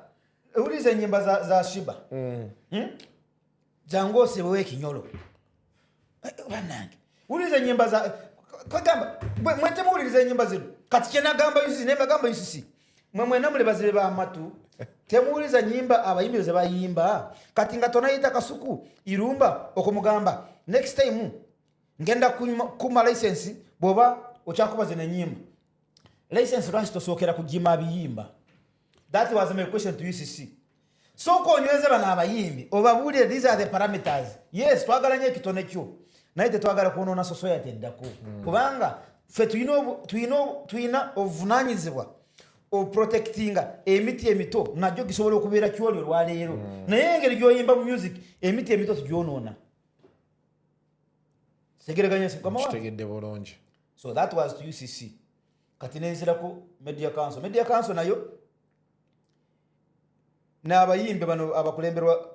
ewuliza ennyimba za Sheebah jangu osebewo ekinyolo bannange wuliriza ennyimba za kagamba mwete muwuliriza ennyimba zino kati kyenagamba UCC nembagamba UCC mwena muli bazibe b'amatu temuwuliriza nnyimba abayimbi ze bayimba kati nga tonayita Kasuku irumba okumugamba next time ngenda kuma license bwoba okyakubaza n'ennyimba license lwaki tosookera kugima biyimba that was my question to UCC soko onyweze bano abayimbi obabuulire these are the parameters yes twagala nnyo ekitone kyo naye tetwagala kwonoona society eddako kubanga ffe tuyina obuvunaanyizibwa oprotectinga emiti emito najjo gisobola okubeera kyoli olwaleero naye engeri gy'oyimba mu music emiti emito tugyonoona kitegedde bulungi so that was to UCC kati nenzirako media council nayo n'abayimbi bano abakulemberwa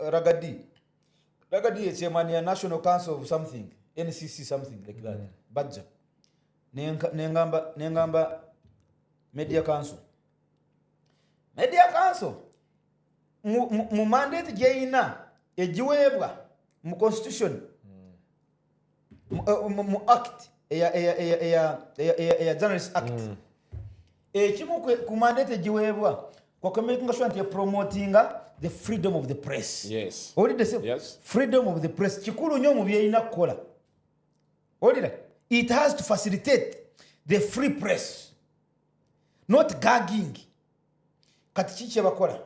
Ragadi ekyemani ya National Council of something NCC something like that bajja nengamba media council mu mandate gyeyina egiweebwa mu constitution mu act eya Journalist Act ekimu ku mandate egiweebwa kwakamakinga sure nti promotinga the freedom of the press. Yes. Olidde se? Yes. Freedom of the press. Kikulu nnyo mu byeyina kukola. Olidde? It has to facilitate the free press. Not gagging. Kati kiki bakola?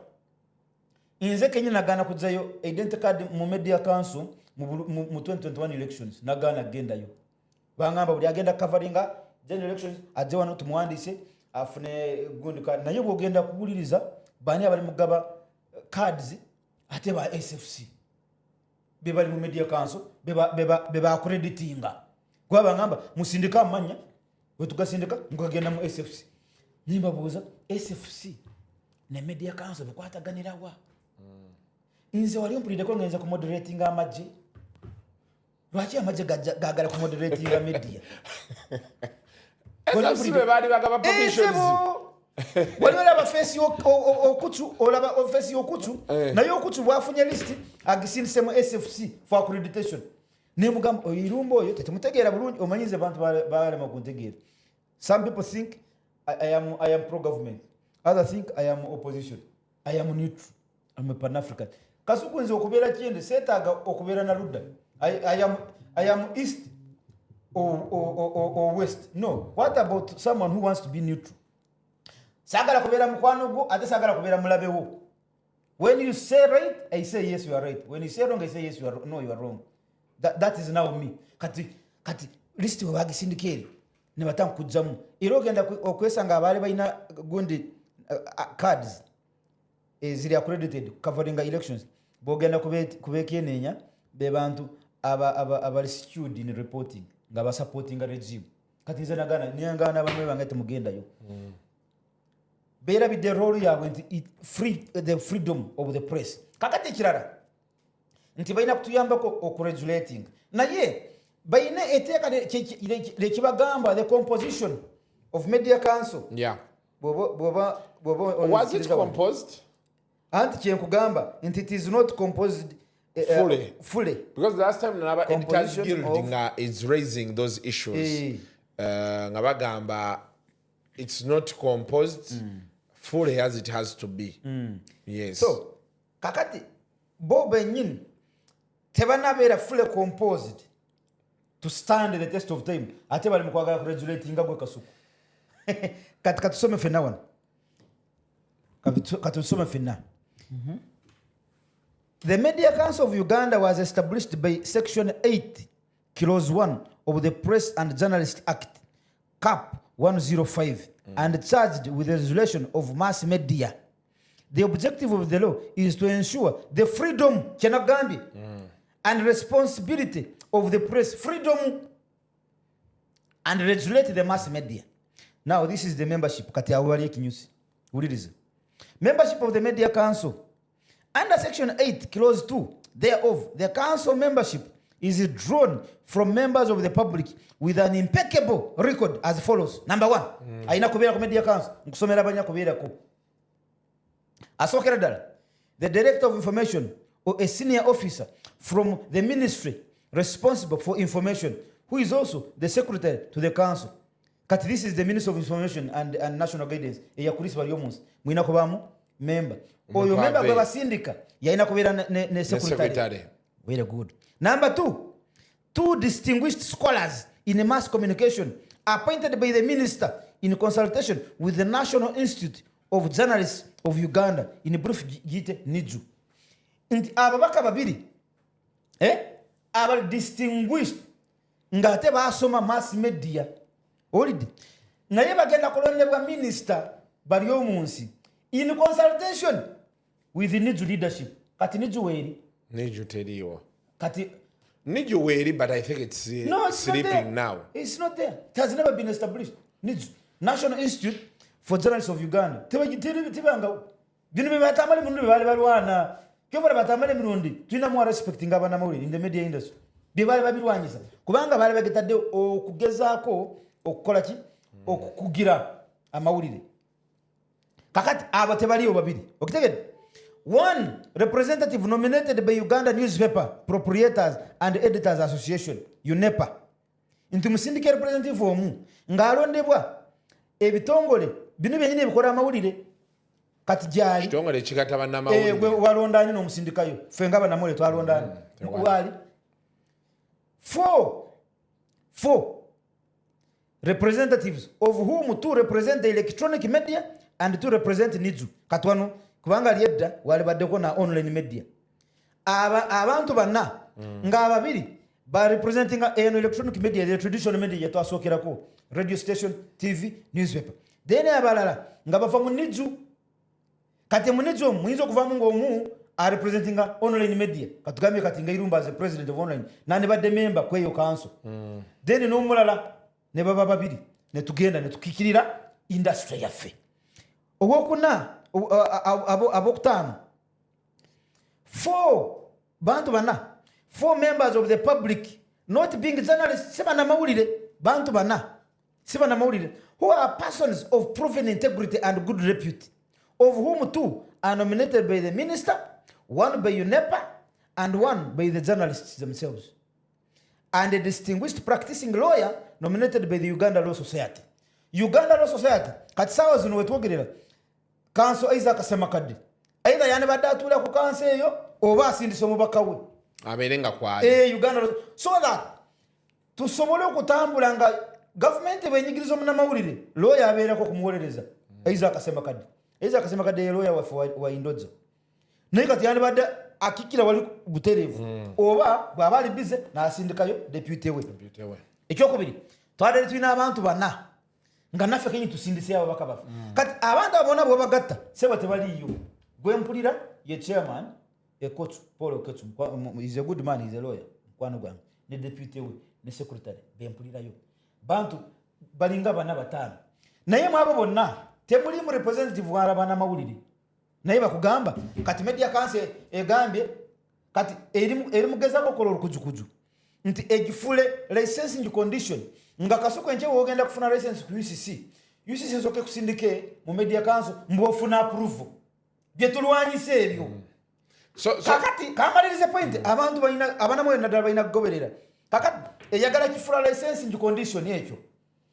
Nze Kenya nagaana kuzzayo identity card mu media council mu 2021 elections nagaana gendayo. Bangamba buli agenda coveringa general elections ajje wano tumuwandiise afune gundi card naye bwogenda kuwuliriza bani abali mugaba cards ate ba SFC bebali mu media council beba accreditinga kwa bangamba musindika amanya wetugasindika mukagenda mu SFC nimba buuza SFC ne media council bekwataganira wa inze wali mpulide ko ngenza ku moderating amaje lwaki amaje gagala ku moderating media SFC bebali bagaba permissions wali olaba face okutu olaba face okutu naye okutu bwafunye list agisindise mu SFC for accreditation ne mugamba oyirumbo oyo tetemutegeera bulungi omanyize abantu bale makuntegeera. Some people think I am pro government, others think I am opposition, I am neutral, I'm a pan-African. Kasuku nze okubeera kyende seetaaga okubeera na ludda. I am east or west. No, what about someone who wants to be neutral? Sagala kubeera mukwano gwo ate sagala kubeera mulabe wo. When you say right, I say yes, you are right. When you say wrong, I say yes, you are wrong. That is now me. Kati list wagisindikeri ne batanga kujjamu. Ero genda okwesanga abali balina gundi cards ziri accredited covering elections. Bogenda kubekenenya be bantu abali skewed in reporting ngaba supporting regime. Kati nze nagana nyangana bamwe bangate mugenda yo. Bera bi the role ya the freedom of the press. Kakati kirara nti bayina kutuyambako okuregulating naye bayina eteeka lekibagamba the composition of media council. Yeah. Boba was it composed? Anti kyenkugamba nti it is not composed fully. Because the last time Naba Editors Guild is raising those issues. Ngabagamba it's not composed fully as it has to be. Yes. So kakati bo benyin tebanabeera fully composed to stand the test of time. Ate bali mukwagala kuregulating gwe Kasuku. Katusome fena wana. Katusome fena. The Media Council of Uganda was established by Section 8, Clause 1 of the Press and Journalist Act, Cap 105, and charged with the regulation of mass media. The objective of the law is to ensure the freedom, and responsibility of the press, freedom, and regulate the mass media. Now, this is the membership. Membership of the Media Council. Under Section 8, Clause 2 thereof, the council membership is drawn from members of the public with an impeccable record as follows. Number 1, aina kubeera ku Media Council. Nkusomera banya kubeera ku. Asokera dala, the Director of Information or a senior officer from the ministry responsible for information, who is also the secretary to the council. Kati this is the Minister of Information and National Guidance. Eya kulisi bali omunsi. Mwina kubamu member. Oyo member gwe basindika yaina kubeera ne secretary. Very good. Number 2, 2 distinguished scholars in mass communication appointed by the minister in consultation with the National Institute of Journalists of Uganda, in brief gite NIJU. Nti ababaka babiri aba distinguished ngate basoma mass media olidi naye bagenda kulondebwa minister bali omunsi in consultation with the NIJU leadership. Kati NIJU weri NIJU teriyo kati NIJU weri, but I think it's sleeping now. It's not there. It has never been established. NIJU, National Institute for Journalists of Uganda. Tibanga bino bebatamale mundu bebali balwana kyobala batamale mirundi tulina mu respecting abana mawuli in the media industry bebali babilwanyisa kubanga bali bagetadde okugezaako okukola ki okukugira amawulire kakati abo tebaliyo babiri okitegedde. 1 representative nominated by Uganda Newspaper Proprietors and Editors Association UNEPA nti musindike representative omu ng'alondebwa ebitongole bino byenyine ebikola amawulire kati gyali kitongole kikata bannamawulire gwe walondani n'omusindikayo ffe nga bannamawulire twalondani wali 4 representatives of whom 2 represent the electronic media and 2 represent NIJU. Kati wano kubanga lyedda wali baddeko na online media abantu banna nga ababiri ba representing electronic media, the traditional media twasookerako radio station, TV, newspaper. Then abalala nga bava mu NIJU. kati munizo muizo kuvamu ngomu are representing online media katugamye kati ngairumba as a president of online nane badde member kweyo council then no mulala ne baba babiri ne tugenda ne tukikirira industry yaffe ogwokuna abokutano 4 bantu bana 4 members of the public not being journalists sibana mawulire bantu bana sibana mawulire who are persons of proven integrity and good repute of whom 2 are nominated by the minister, 1 by UNEPA, and 1 by the journalists themselves, and a distinguished practicing lawyer nominated by the Uganda Law Society. Uganda Law Society kati sawa zino wetwogerera kanso aiza akasema kadde aidha yani badde atula ku kanso eyo oba asindise omubaka we aberenga kwaje Uganda so that tusobole okutambula nga government benyigiriza omunamawulire lawyer abeerako kumuwolereza aiza akasema kadde lawyer wa Indoza naye kati yani badde akikira wali buterevu oba bwabali bize nasindikayo deputy we ekyokubiri twadde tulina abantu bana nga naffe kenyi tusindise abo bakabafu kati abantu abona bwo bagatta sebo tebaliyo gwempulira ye chairman coach Paul Oketsu is a good man, is a lawyer mkwano gwange ne deputy we ne secretary bempulirayo bantu balinga bana batano naye mwabo bonna temuli mu representative wa abana mawulire naye bakugamba kati media council egambye kati eri mugeza kokola okujukuju nti egifule licensing condition nga Kasuku enche wogenda kufuna license ku UCC soke kusindike mu media council mbofuna approve bye tulwanyise ebyo so kakati kamalirize point abantu balina abana mwe nadala balina kugoberera kakati eyagala kifula licensing condition ekyo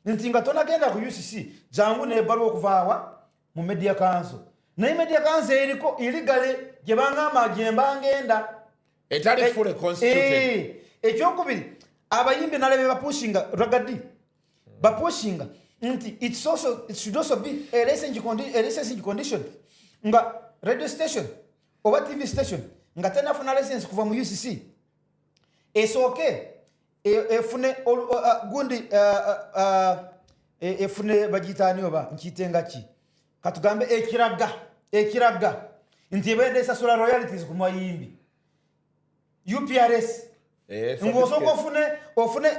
nti nga tonagenda ku UCC jangu ne baluwa okuvaawa mu media council naye media council eriko iligale gye bangamba gyemba ngenda etali full constituted ekyokubiri abayimbi nalebe bapushinga ragadi bapushinga nti it should also be a licensing condition nga radio station oba TV station nga tena funa license kuva mu UCC esoke efune gundi efune bagitani oba nkitenga ki katugambe ekiraga nti bende sasula royalties ku mayimbi UPRS ngosoko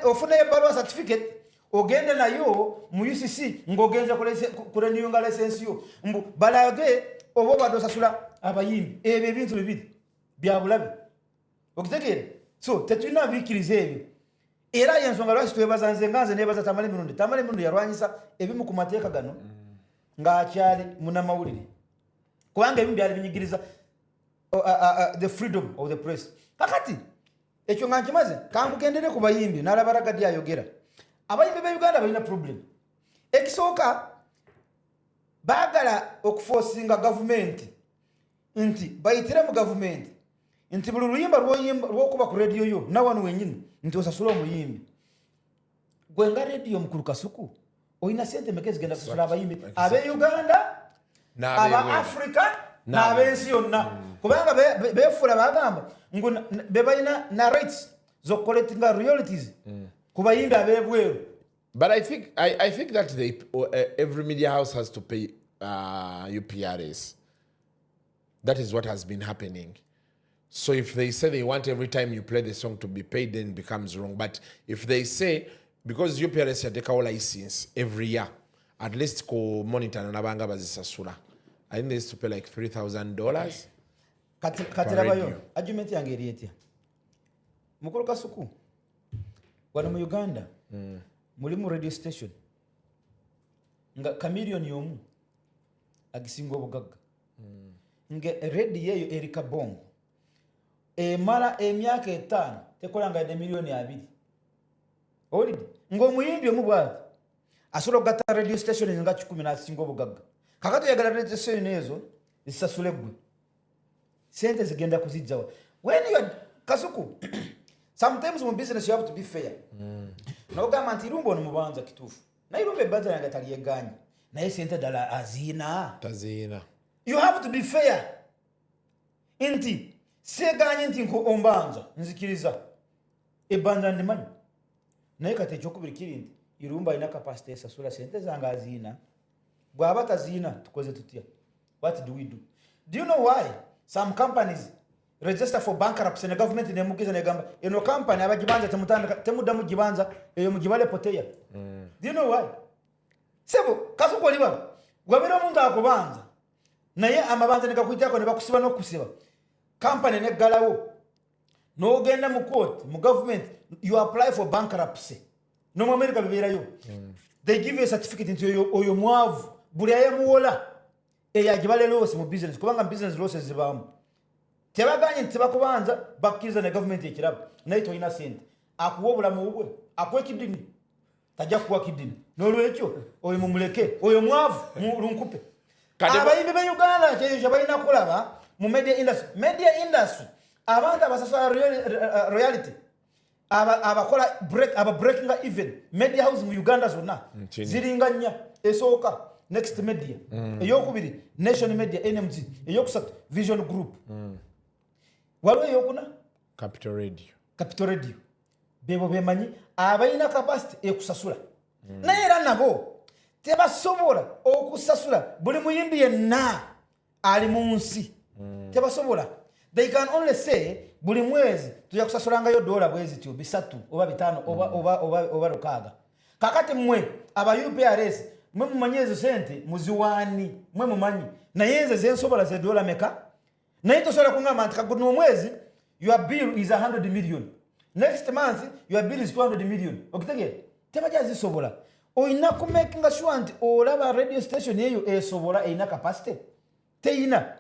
ofune ebalwa certificate ogende nayo mu UCC ngogenze kule niyunga license yo mbu balage obo badosasula abayimbi ebyo ebintu bibiri byabulabe okutegere so tetulina bikirize ebyo era yensonga lwaki twebazanze nganze nebaza tamale mirundi yarwanyisa ebimu ku mateeka gano ng'akyali munamawulire kubanga ebimu byali binyigiriza the freedom of the press kakati ekyo nga nkimaze kankugendere ku bayimbi n'alaba Ragadi ayogera abayimbi be Uganda balina problem ekisooka baagala okuforcinga government nti bayitire mu government nti buli luyimba lw'okuba ku radio yo na wano wenyini nti osasula omuyimbi gwe nga radio mukulu Kasuku oyina sente meke zigenda kusasula abayimbi abe Uganda aba Africa n'abensi yonna kubanga befula bagamba ngu bebalina na rights zo collectinga royalties kubayimbi abebweru. But I think that every media house has to pay UPRS. That is what has been happening. So if they say they want every time you play the song to be paid, then it becomes wrong. But if they say, because UPRS take our license every year, at least ko monitor na nabanga bazisasula, I think they used to pay like $3,000. Katirabayo, argument yange eri etya. Mukulu Kasuku, wano mu Uganda, mulimu radio station, nga chameleon yomu, agisinga obugagga. Nge radio eyo erika bongo. Mala emyaka 5 tekolanga de milioni 2. Olidi ngo muyimbi omubwati asolo gata radio station nga 10 na singo obugagga. Kakato yagala radio station ezo zisasule gwe. Sente zigenda kuzijjawa. When you are Kasuku, sometimes in business you have to be fair. No gama nti irumbo no mubanza kitufu. Na irumbe banza yanga taliyeganya. Na sente dala azina. Tazina. You have to be fair. Inti seganye nti nko ombanza nzikiriza ebanja ndimani naye kati ekyokubiri kiri nti irumba ina capacity esasula sente zanga azina bwaba tazina tukoze tutya. What do we do? Do you know why some companies register for bankruptcy and the government nemukiza negamba eno company abagibanza temudamu gibanza eyo mugibale poteya? Do you know why? Sebo Kasuku liba gwabira omuntu akubanza naye amabanza nekakuitako ne bakusiba n'okusiba company neggalawo n'ogenda mu court mu government you apply for bankruptcy no mu America bibeerayo they give you a certificate nti oyo mwavu buli ayamuwola eyagibale loss mu business kubanga business losses zibaamu tebaganye nti tebakubanza bakkiriza ne government ekirabo naye toyina sente akuwa obulamu bwe akuwa ekidini tajja kuwa kidini n'olwekyo oyo mumuleke oyo mwavu lunkupe abayimbi ba Uganda kyeyo balina kulaba mu media industry abantu abasasula royalty abakola breaking even media house mu Uganda zonna ziringanya esooka next media eyokubiri nation media NMG eyokusatu vision group waliwo eyokuna capital radio bebo bemanyi abalina capacity ekusasula naye era nabo tebasobola okusasula buli muyimbi yenna ali mu nsi tebasobola. They can only say buli mwezi tujja kusasulangayo dola bwezi tyo bisatu oba bitano oba lukaga. Kakati mwe aba UPRS mwe mumanyi ezo sente muziwani mwe mumanyi naye nze zensobola ze dola meka naye tosobola kungamba nti kaguno mwezi your bill is 100 million, next month your bill is 200 million. Okitegeera tebaja zisobola oyina ku making sure nti olaba radio station eyo esobola eyina capacity teyina.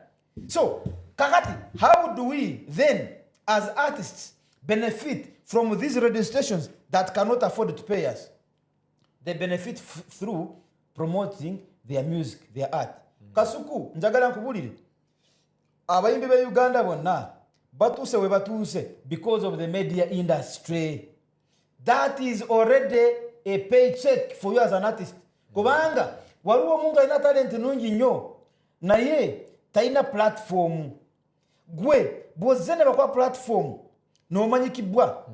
So kakati how do we then as artists benefit from these radio stations that cannot afford to pay us? They benefit through promoting their music, their art. Kasuku njagala nkubulire abayimbi ba Uganda bonna batuse we batuse because of the media industry. That is already a paycheck for you as an artist. Kubanga waliwo omuntu alina talent nungi nnyo naye talina platform. Gwe bwozene bakwa platform n'omanyikibwa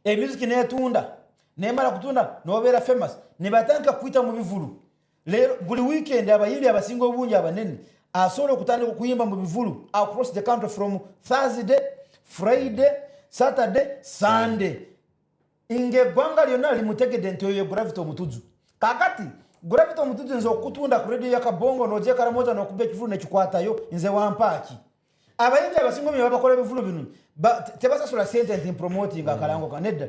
music netunda nemala kutunda n'obeera famous ne batanka kuita mu bivulu. Lero buli weekend abayimbi abasinga obungi abanene asobola okutandika okuyimba mu bivulu across the country from Thursday, Friday, Saturday, Sunday. Inge gwanga lyonna limutegedde nti oyo Gravity omutuju. Kakati Gravity omutuju nze okutunda ku radio ya Kabongo n'ojja Karamoja n'okuba ekivulu nekikwatayo nze wampaaki. Abayimbi abasinga obungi bakola ebivulu bino tebasasula sente nti promoting akalango kanedda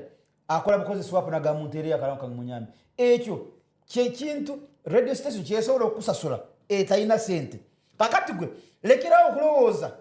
akola because swap na gamuntu eri akalango kamunyambi. Ekyo kyekintu radio station kyesobola okusasula etayina sente. Kakati gwe lekerawo okulowooza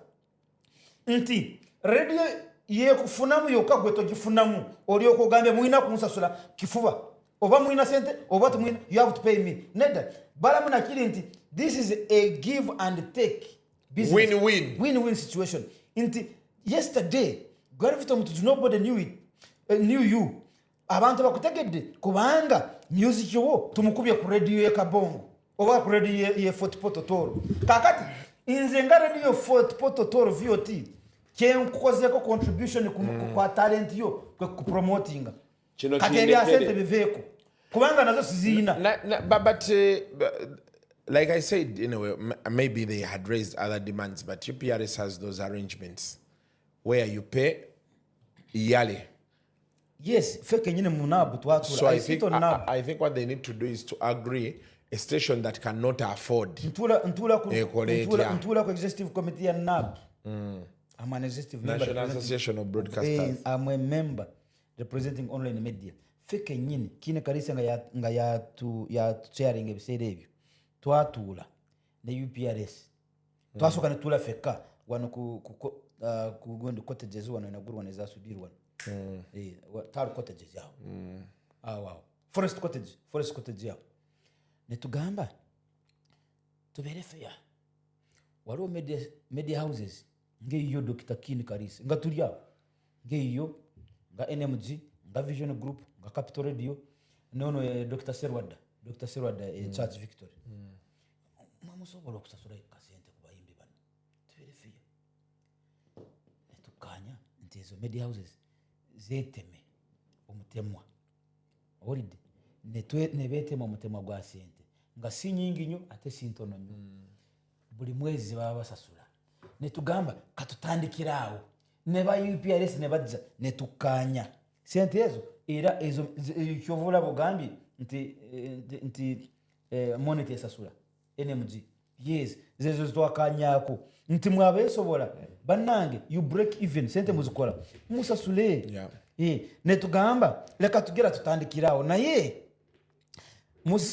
nti radio yekufunamu yokka gwe togifunamu olyoka ogambe muyina kumusasula kifuba oba muyina sente oba temuyina you have to pay me. Nedda balamu nakiri nti this is a give and take business. Win-win situation. Nti yesterday Gravity omutuju nobody knew you. Abantu bakutegedde kubanga music yo tumukubye ku radio ya Kabongo oba ku radio ye Fort Pototoro. Kakati inze nga radio Fort Pototoro VOT kyenkozeko contribution kwa talent yo ku promoting kati ya sente biveko kubanga nazo sizina. But like I said, in a way, maybe they had raised other demands, but UPRS has those arrangements where you pay yearly. Yes, fake nyine munabu twatula. So I think what they need to do is to agree a station that cannot afford. Ntula ku executive committee ya NAB. I'm an executive member. National Association of Broadcasters. I'm a member representing online media. Fake nyine kine karisa nga ya sharing episode ebyo. Twatula ne UPRS. Twasoka ne tula feka wano ku gondo cottages wano na guru waneza sudirwa. Taru cottages yao. Wow. Forest cottage yao. Ne tugamba tubere fair. Waliwo media houses ngeyo Dr. Kini Karisi nga tulya ngeyo nga NMG nga Vision Group nga Capital Radio nono Dr. Serwada Church Victory. Mwamusobola okusasula kasente ku bayimbi bano tubere fair. Netukanya nti ezo media houses zeteme omutemwa olide nebetema omutemwa gwa sente nga si nyingi nnyo ate si ntono nnyo. buli mwezi baba basasula ne tugamba katutandikiraawo ne ba UPRS ne badza ne tukanya sente ezo era ezo kyovula bugambye nti monete esasula NMG yes zezo twakanyako nti mwabesobola bannange you break even sente muzikola musasule ne tugamba leka tugera tutandikiraawo naye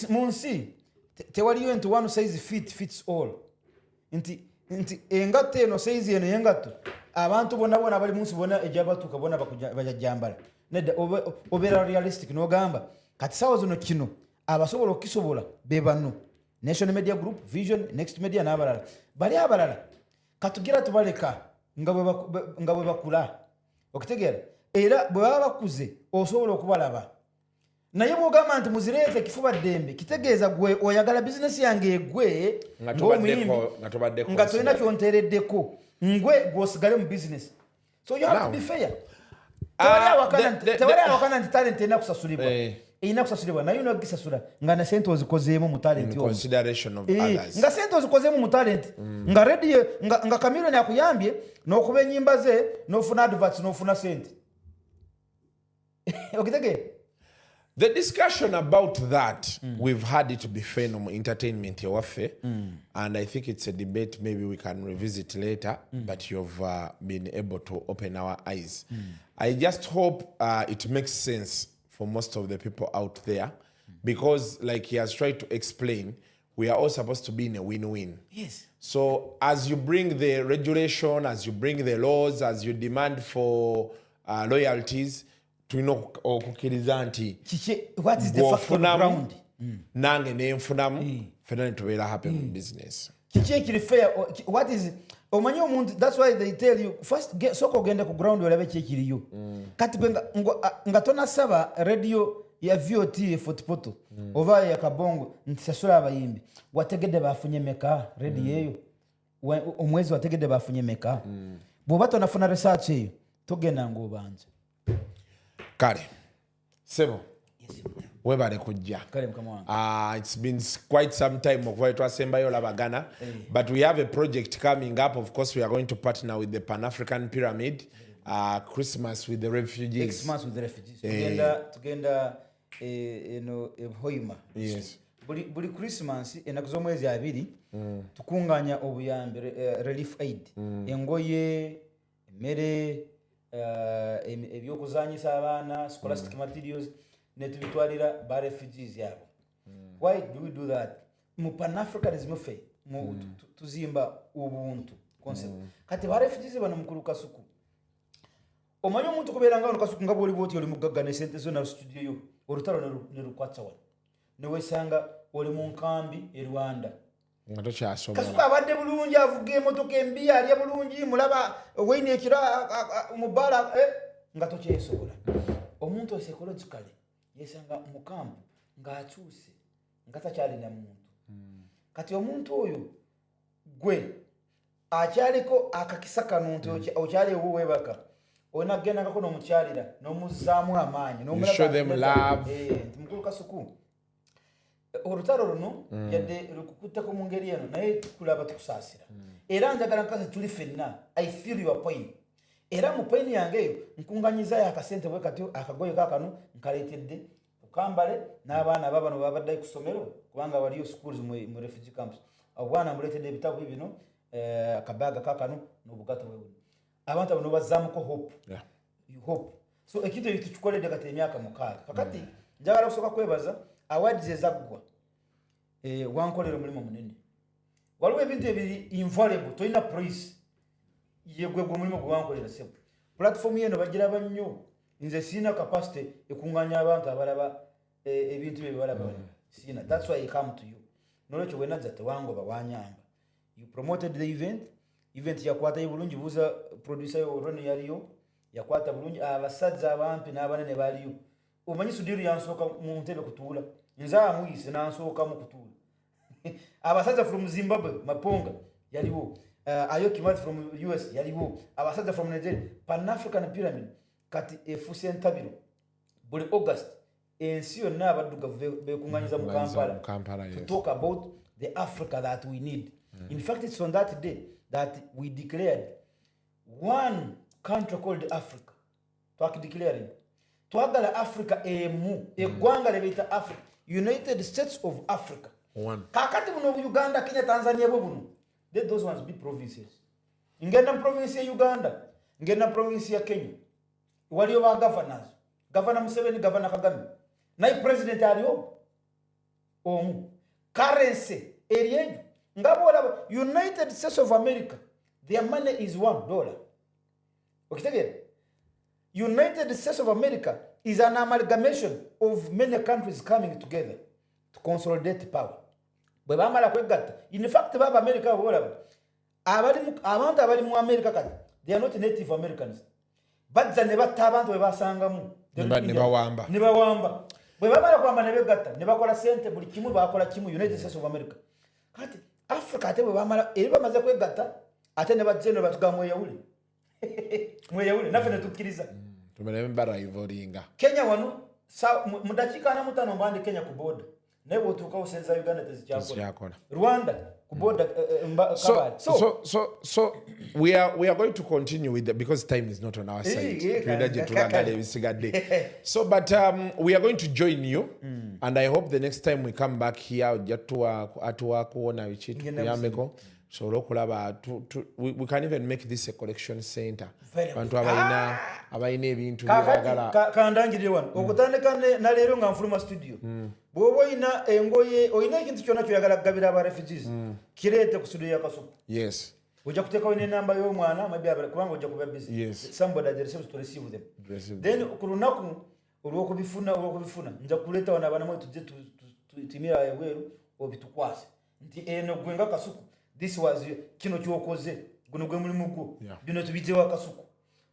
munsi tewaliyo nti one size fits all nti engato eno size eno yengato abantu bonna bali munsi bonna ejabatuuka bonna bajajambala nedda obeera realistic n'ogamba kati sawa zino kino abasobola okukisobola be bano National Media Group, Vision, Next Media n'abalala bali abalala katugira tubaleka nga bwe bakula okitegeera era bwe baba bakuze osobola okubalaba naye bwogamba nti muzireete kifuba ddembe kitegeeza gwe oyagala bizinesi yange egwe nga tolina kyonteereddeko ngwe gwosigale mu bizinesi so you have to be fair tewali awakana nti talent erina kusasulibwa erina kusasulibwa naye onogisasula nga na sente ozikozeemu mu talent nga sente ozikozeemu mu talent nga radio nga kamiliyoni akuyambye n'okuba ennyimba ze n'ofuna adverts n'ofuna sente okitegeera. The discussion about that, we've had it before no entertainment yawaffe, and I think it's a debate maybe we can revisit later, but you've been able to open our eyes. I just hope it makes sense for most of the people out there, because like he has tried to explain, we are all supposed to be in a win-win. Yes. So as you bring the regulation, as you bring the laws, as you demand for loyalties, tulina okukkiriza nti what is the fact on the ground nange nenfunamu fena netubeera happy in business kiki ekiri fair what is omanyi omuntu that's why they tell you first soko ogenda ku ground olabe kiki ekiriyo kati nga tonasaba radio ya VOT footpoto oba ya kabongo nti sasula abayimbi wategedde bafunye meka radio eyo omwezi wategedde bafunye meka bw'oba tonafuna research eyo togenda ng'obanja kale sebo webale kujja it's been quite some time okuva twasembayo labagana but we have a project coming up. Of course we are going to partner with the Pan-African Pyramid, Christmas with the refugees. Tugenda Hoima. Yes. Buli Christmas enaku z'omwezi abiri tukunganya obuyambi relief aid engoye emmere ebyokuzanyisa abaana scholastic materials netubitwalira ba refugees yabo. Why do we do that? Mu Pan-Africanism fe tuzimba ubuntu concept kati ba refugees bano mukuru Kasuku omanyi omuntu kubeera nga Kasuku nga bwoli bwoti oli mugagga ne sente zo na studio yo olutalo ne lukwatsa wano ne wesanga oli mu nkambi e Rwanda nga tokyasoma Kasuku abadde bulungi avuga emotoka embi alya bulungi mulaba wayini ekira mubala nga tokyesobola omuntu psychologically yesanga mu kampu ng'akyuse nga takyalina muntu kati omuntu oyo gwe akyaliko akakisa kano nti okyali ewo webaka onagenda ngako n'omukyalira n'omuzaamu amaanyi n'omulaba nti mukulu Kasuku olutalo luno yadde lukukuttako mu ngeri eno naye tukulaba tukusaasira era njagala nkazi tuli fenna I feel your pain era mu pain yange eyo nkunganyizayo akasente bwe kati akagoye kakano nkaleetedde ukambale n'abaana babano babadde ku ssomero kubanga waliyo schools mu refugee camps obwana muleetedde ebitabo bino akabaga kakano n'obugato bwe abantu bano bazaamuko hope so ekintu ekyo tukikoledde kati emyaka 6 kakati njagala kusooka kwebaza awards ezaggwa wankolera omulimu munene waliwo ebintu ebiri invaluable tolina price yegwe omulimu gwe wankolera sebo platform yeno bagiraba nnyo nze siina capacity ekunganya abantu abalaba ebintu bye balaba siina that's why I come to you nolwekyo wenazza tewangoba wanyamba you promoted the event yakwata bulungi buuza producer yo Ronnie yaliyo yakwata bulungi abasajja abampi n'abanene baliyo omanyi sudiru yansooka mu ntebe kutuula nze amuyise n'ansooka mu kutuula abasajja from Zimbabwe Maponga yaliwo Ayo Kimati from US yaliwo abasajja from Nigeria Pan-African Pyramid kati efuse entabiro buli August ensi yonna abaddugavu bekunganyiza mu Kampala to talk about the Africa that we need In fact, it's on that day that we declared one country called Africa. Declaring twagala Africa emu eggwanga lebeita Africa, United States of Africa. One. Kakati buno Uganda, Kenya, Tanzania buno. Let those ones be provinces. Ngenda province ya Uganda, ngenda province ya Kenya. Waliyo ba governors. Governor Museveni, Governor Kagame. Na president aliyo omu. Currency area ngabola United States of America, their money is $1. Okay, United States of America is an amalgamation of many countries coming together to consolidate power. Bwe bamala kwegatta, in fact baba America bola abantu abali mu America kati, they are not Native Americans. Badza ne batta abantu bwe basangamu ne bawamba bwe bamala kwamba ne begatta ne bakola sente buli kimu bakola kimu United States of America. Kati Africa ate bwe bamala eri bamaze kwegatta ate ne bajeno batugamu mweyawule nafe ne tukkiriza tumeremba rivalinga Kenya wano mudakika na mutano mbandi Kenya ku border naye wotuka osenza Uganda tezikyakona Rwanda ku border so we are going to continue with because time is not on our side. So but we are going to join you and I hope the next time we come back here atuwa kuona bichitu yameko so we can even make this a collection center. Bantu abaina ebintu byagala kandangirire wano okutandika na leero nga nfuluma studio bwoba oyina engoye oyina ekintu kyonna kyoyagala kugabira aba refugees kireete ku studio ya Kasuku. Yes. Ojja kuteekawo n'enamba y'omwana kubanga ojja kuba busy. Yes. Somebody that receives to receive them. Then ku lunaku olw'okubifuna nja kuleeta wano abaana tujje tutimira eweeru obitukwase nti eno gwe nga Kasuku this was kino kyokoze guno gwe mulimu gwo bino tubiteewa Kasuku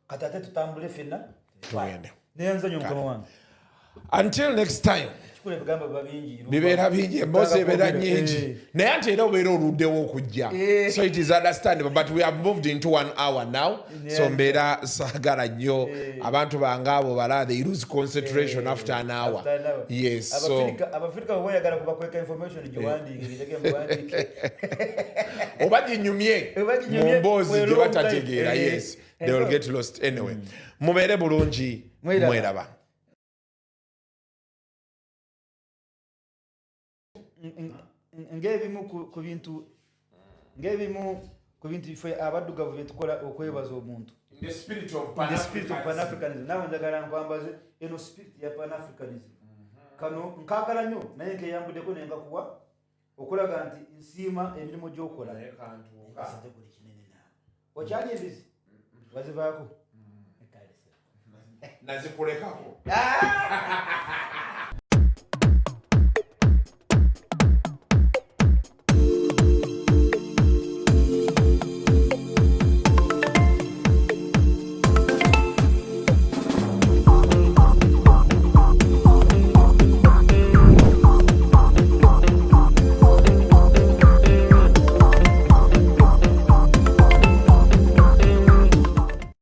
kati ate tutambule ffenna tugende neyanza nnyo mukama wange. Until next time bibeera bingi emboozi ebeera nyingi naye ate era obeera oluddewo okujja so it is understandable but we have moved into 1 hour now so mbeera saagala nnyo abantu bange abo bala they lose concentration after an hour. Yes, so abafirika bayagala kubakweka information giwandiike bitege mwandiike oba ginyumye mu mboozi gye batategeera. Yes, they will get lost anyway. Mubeere bulungi mweraba. Ngebimu ku bintu ife abaddugavu byetukola okwebaza omuntu in the spirit of Pan-Africanism. Nawe njagala nkwambaze eno spirit ya Pan-Africanism kano nkagala nnyo naye nkeyambuddeko nengakuwa okulaga nti nsiima emirimu gy'okola asate buli kinene naawe okyali ebizi wazivaako nazikulekako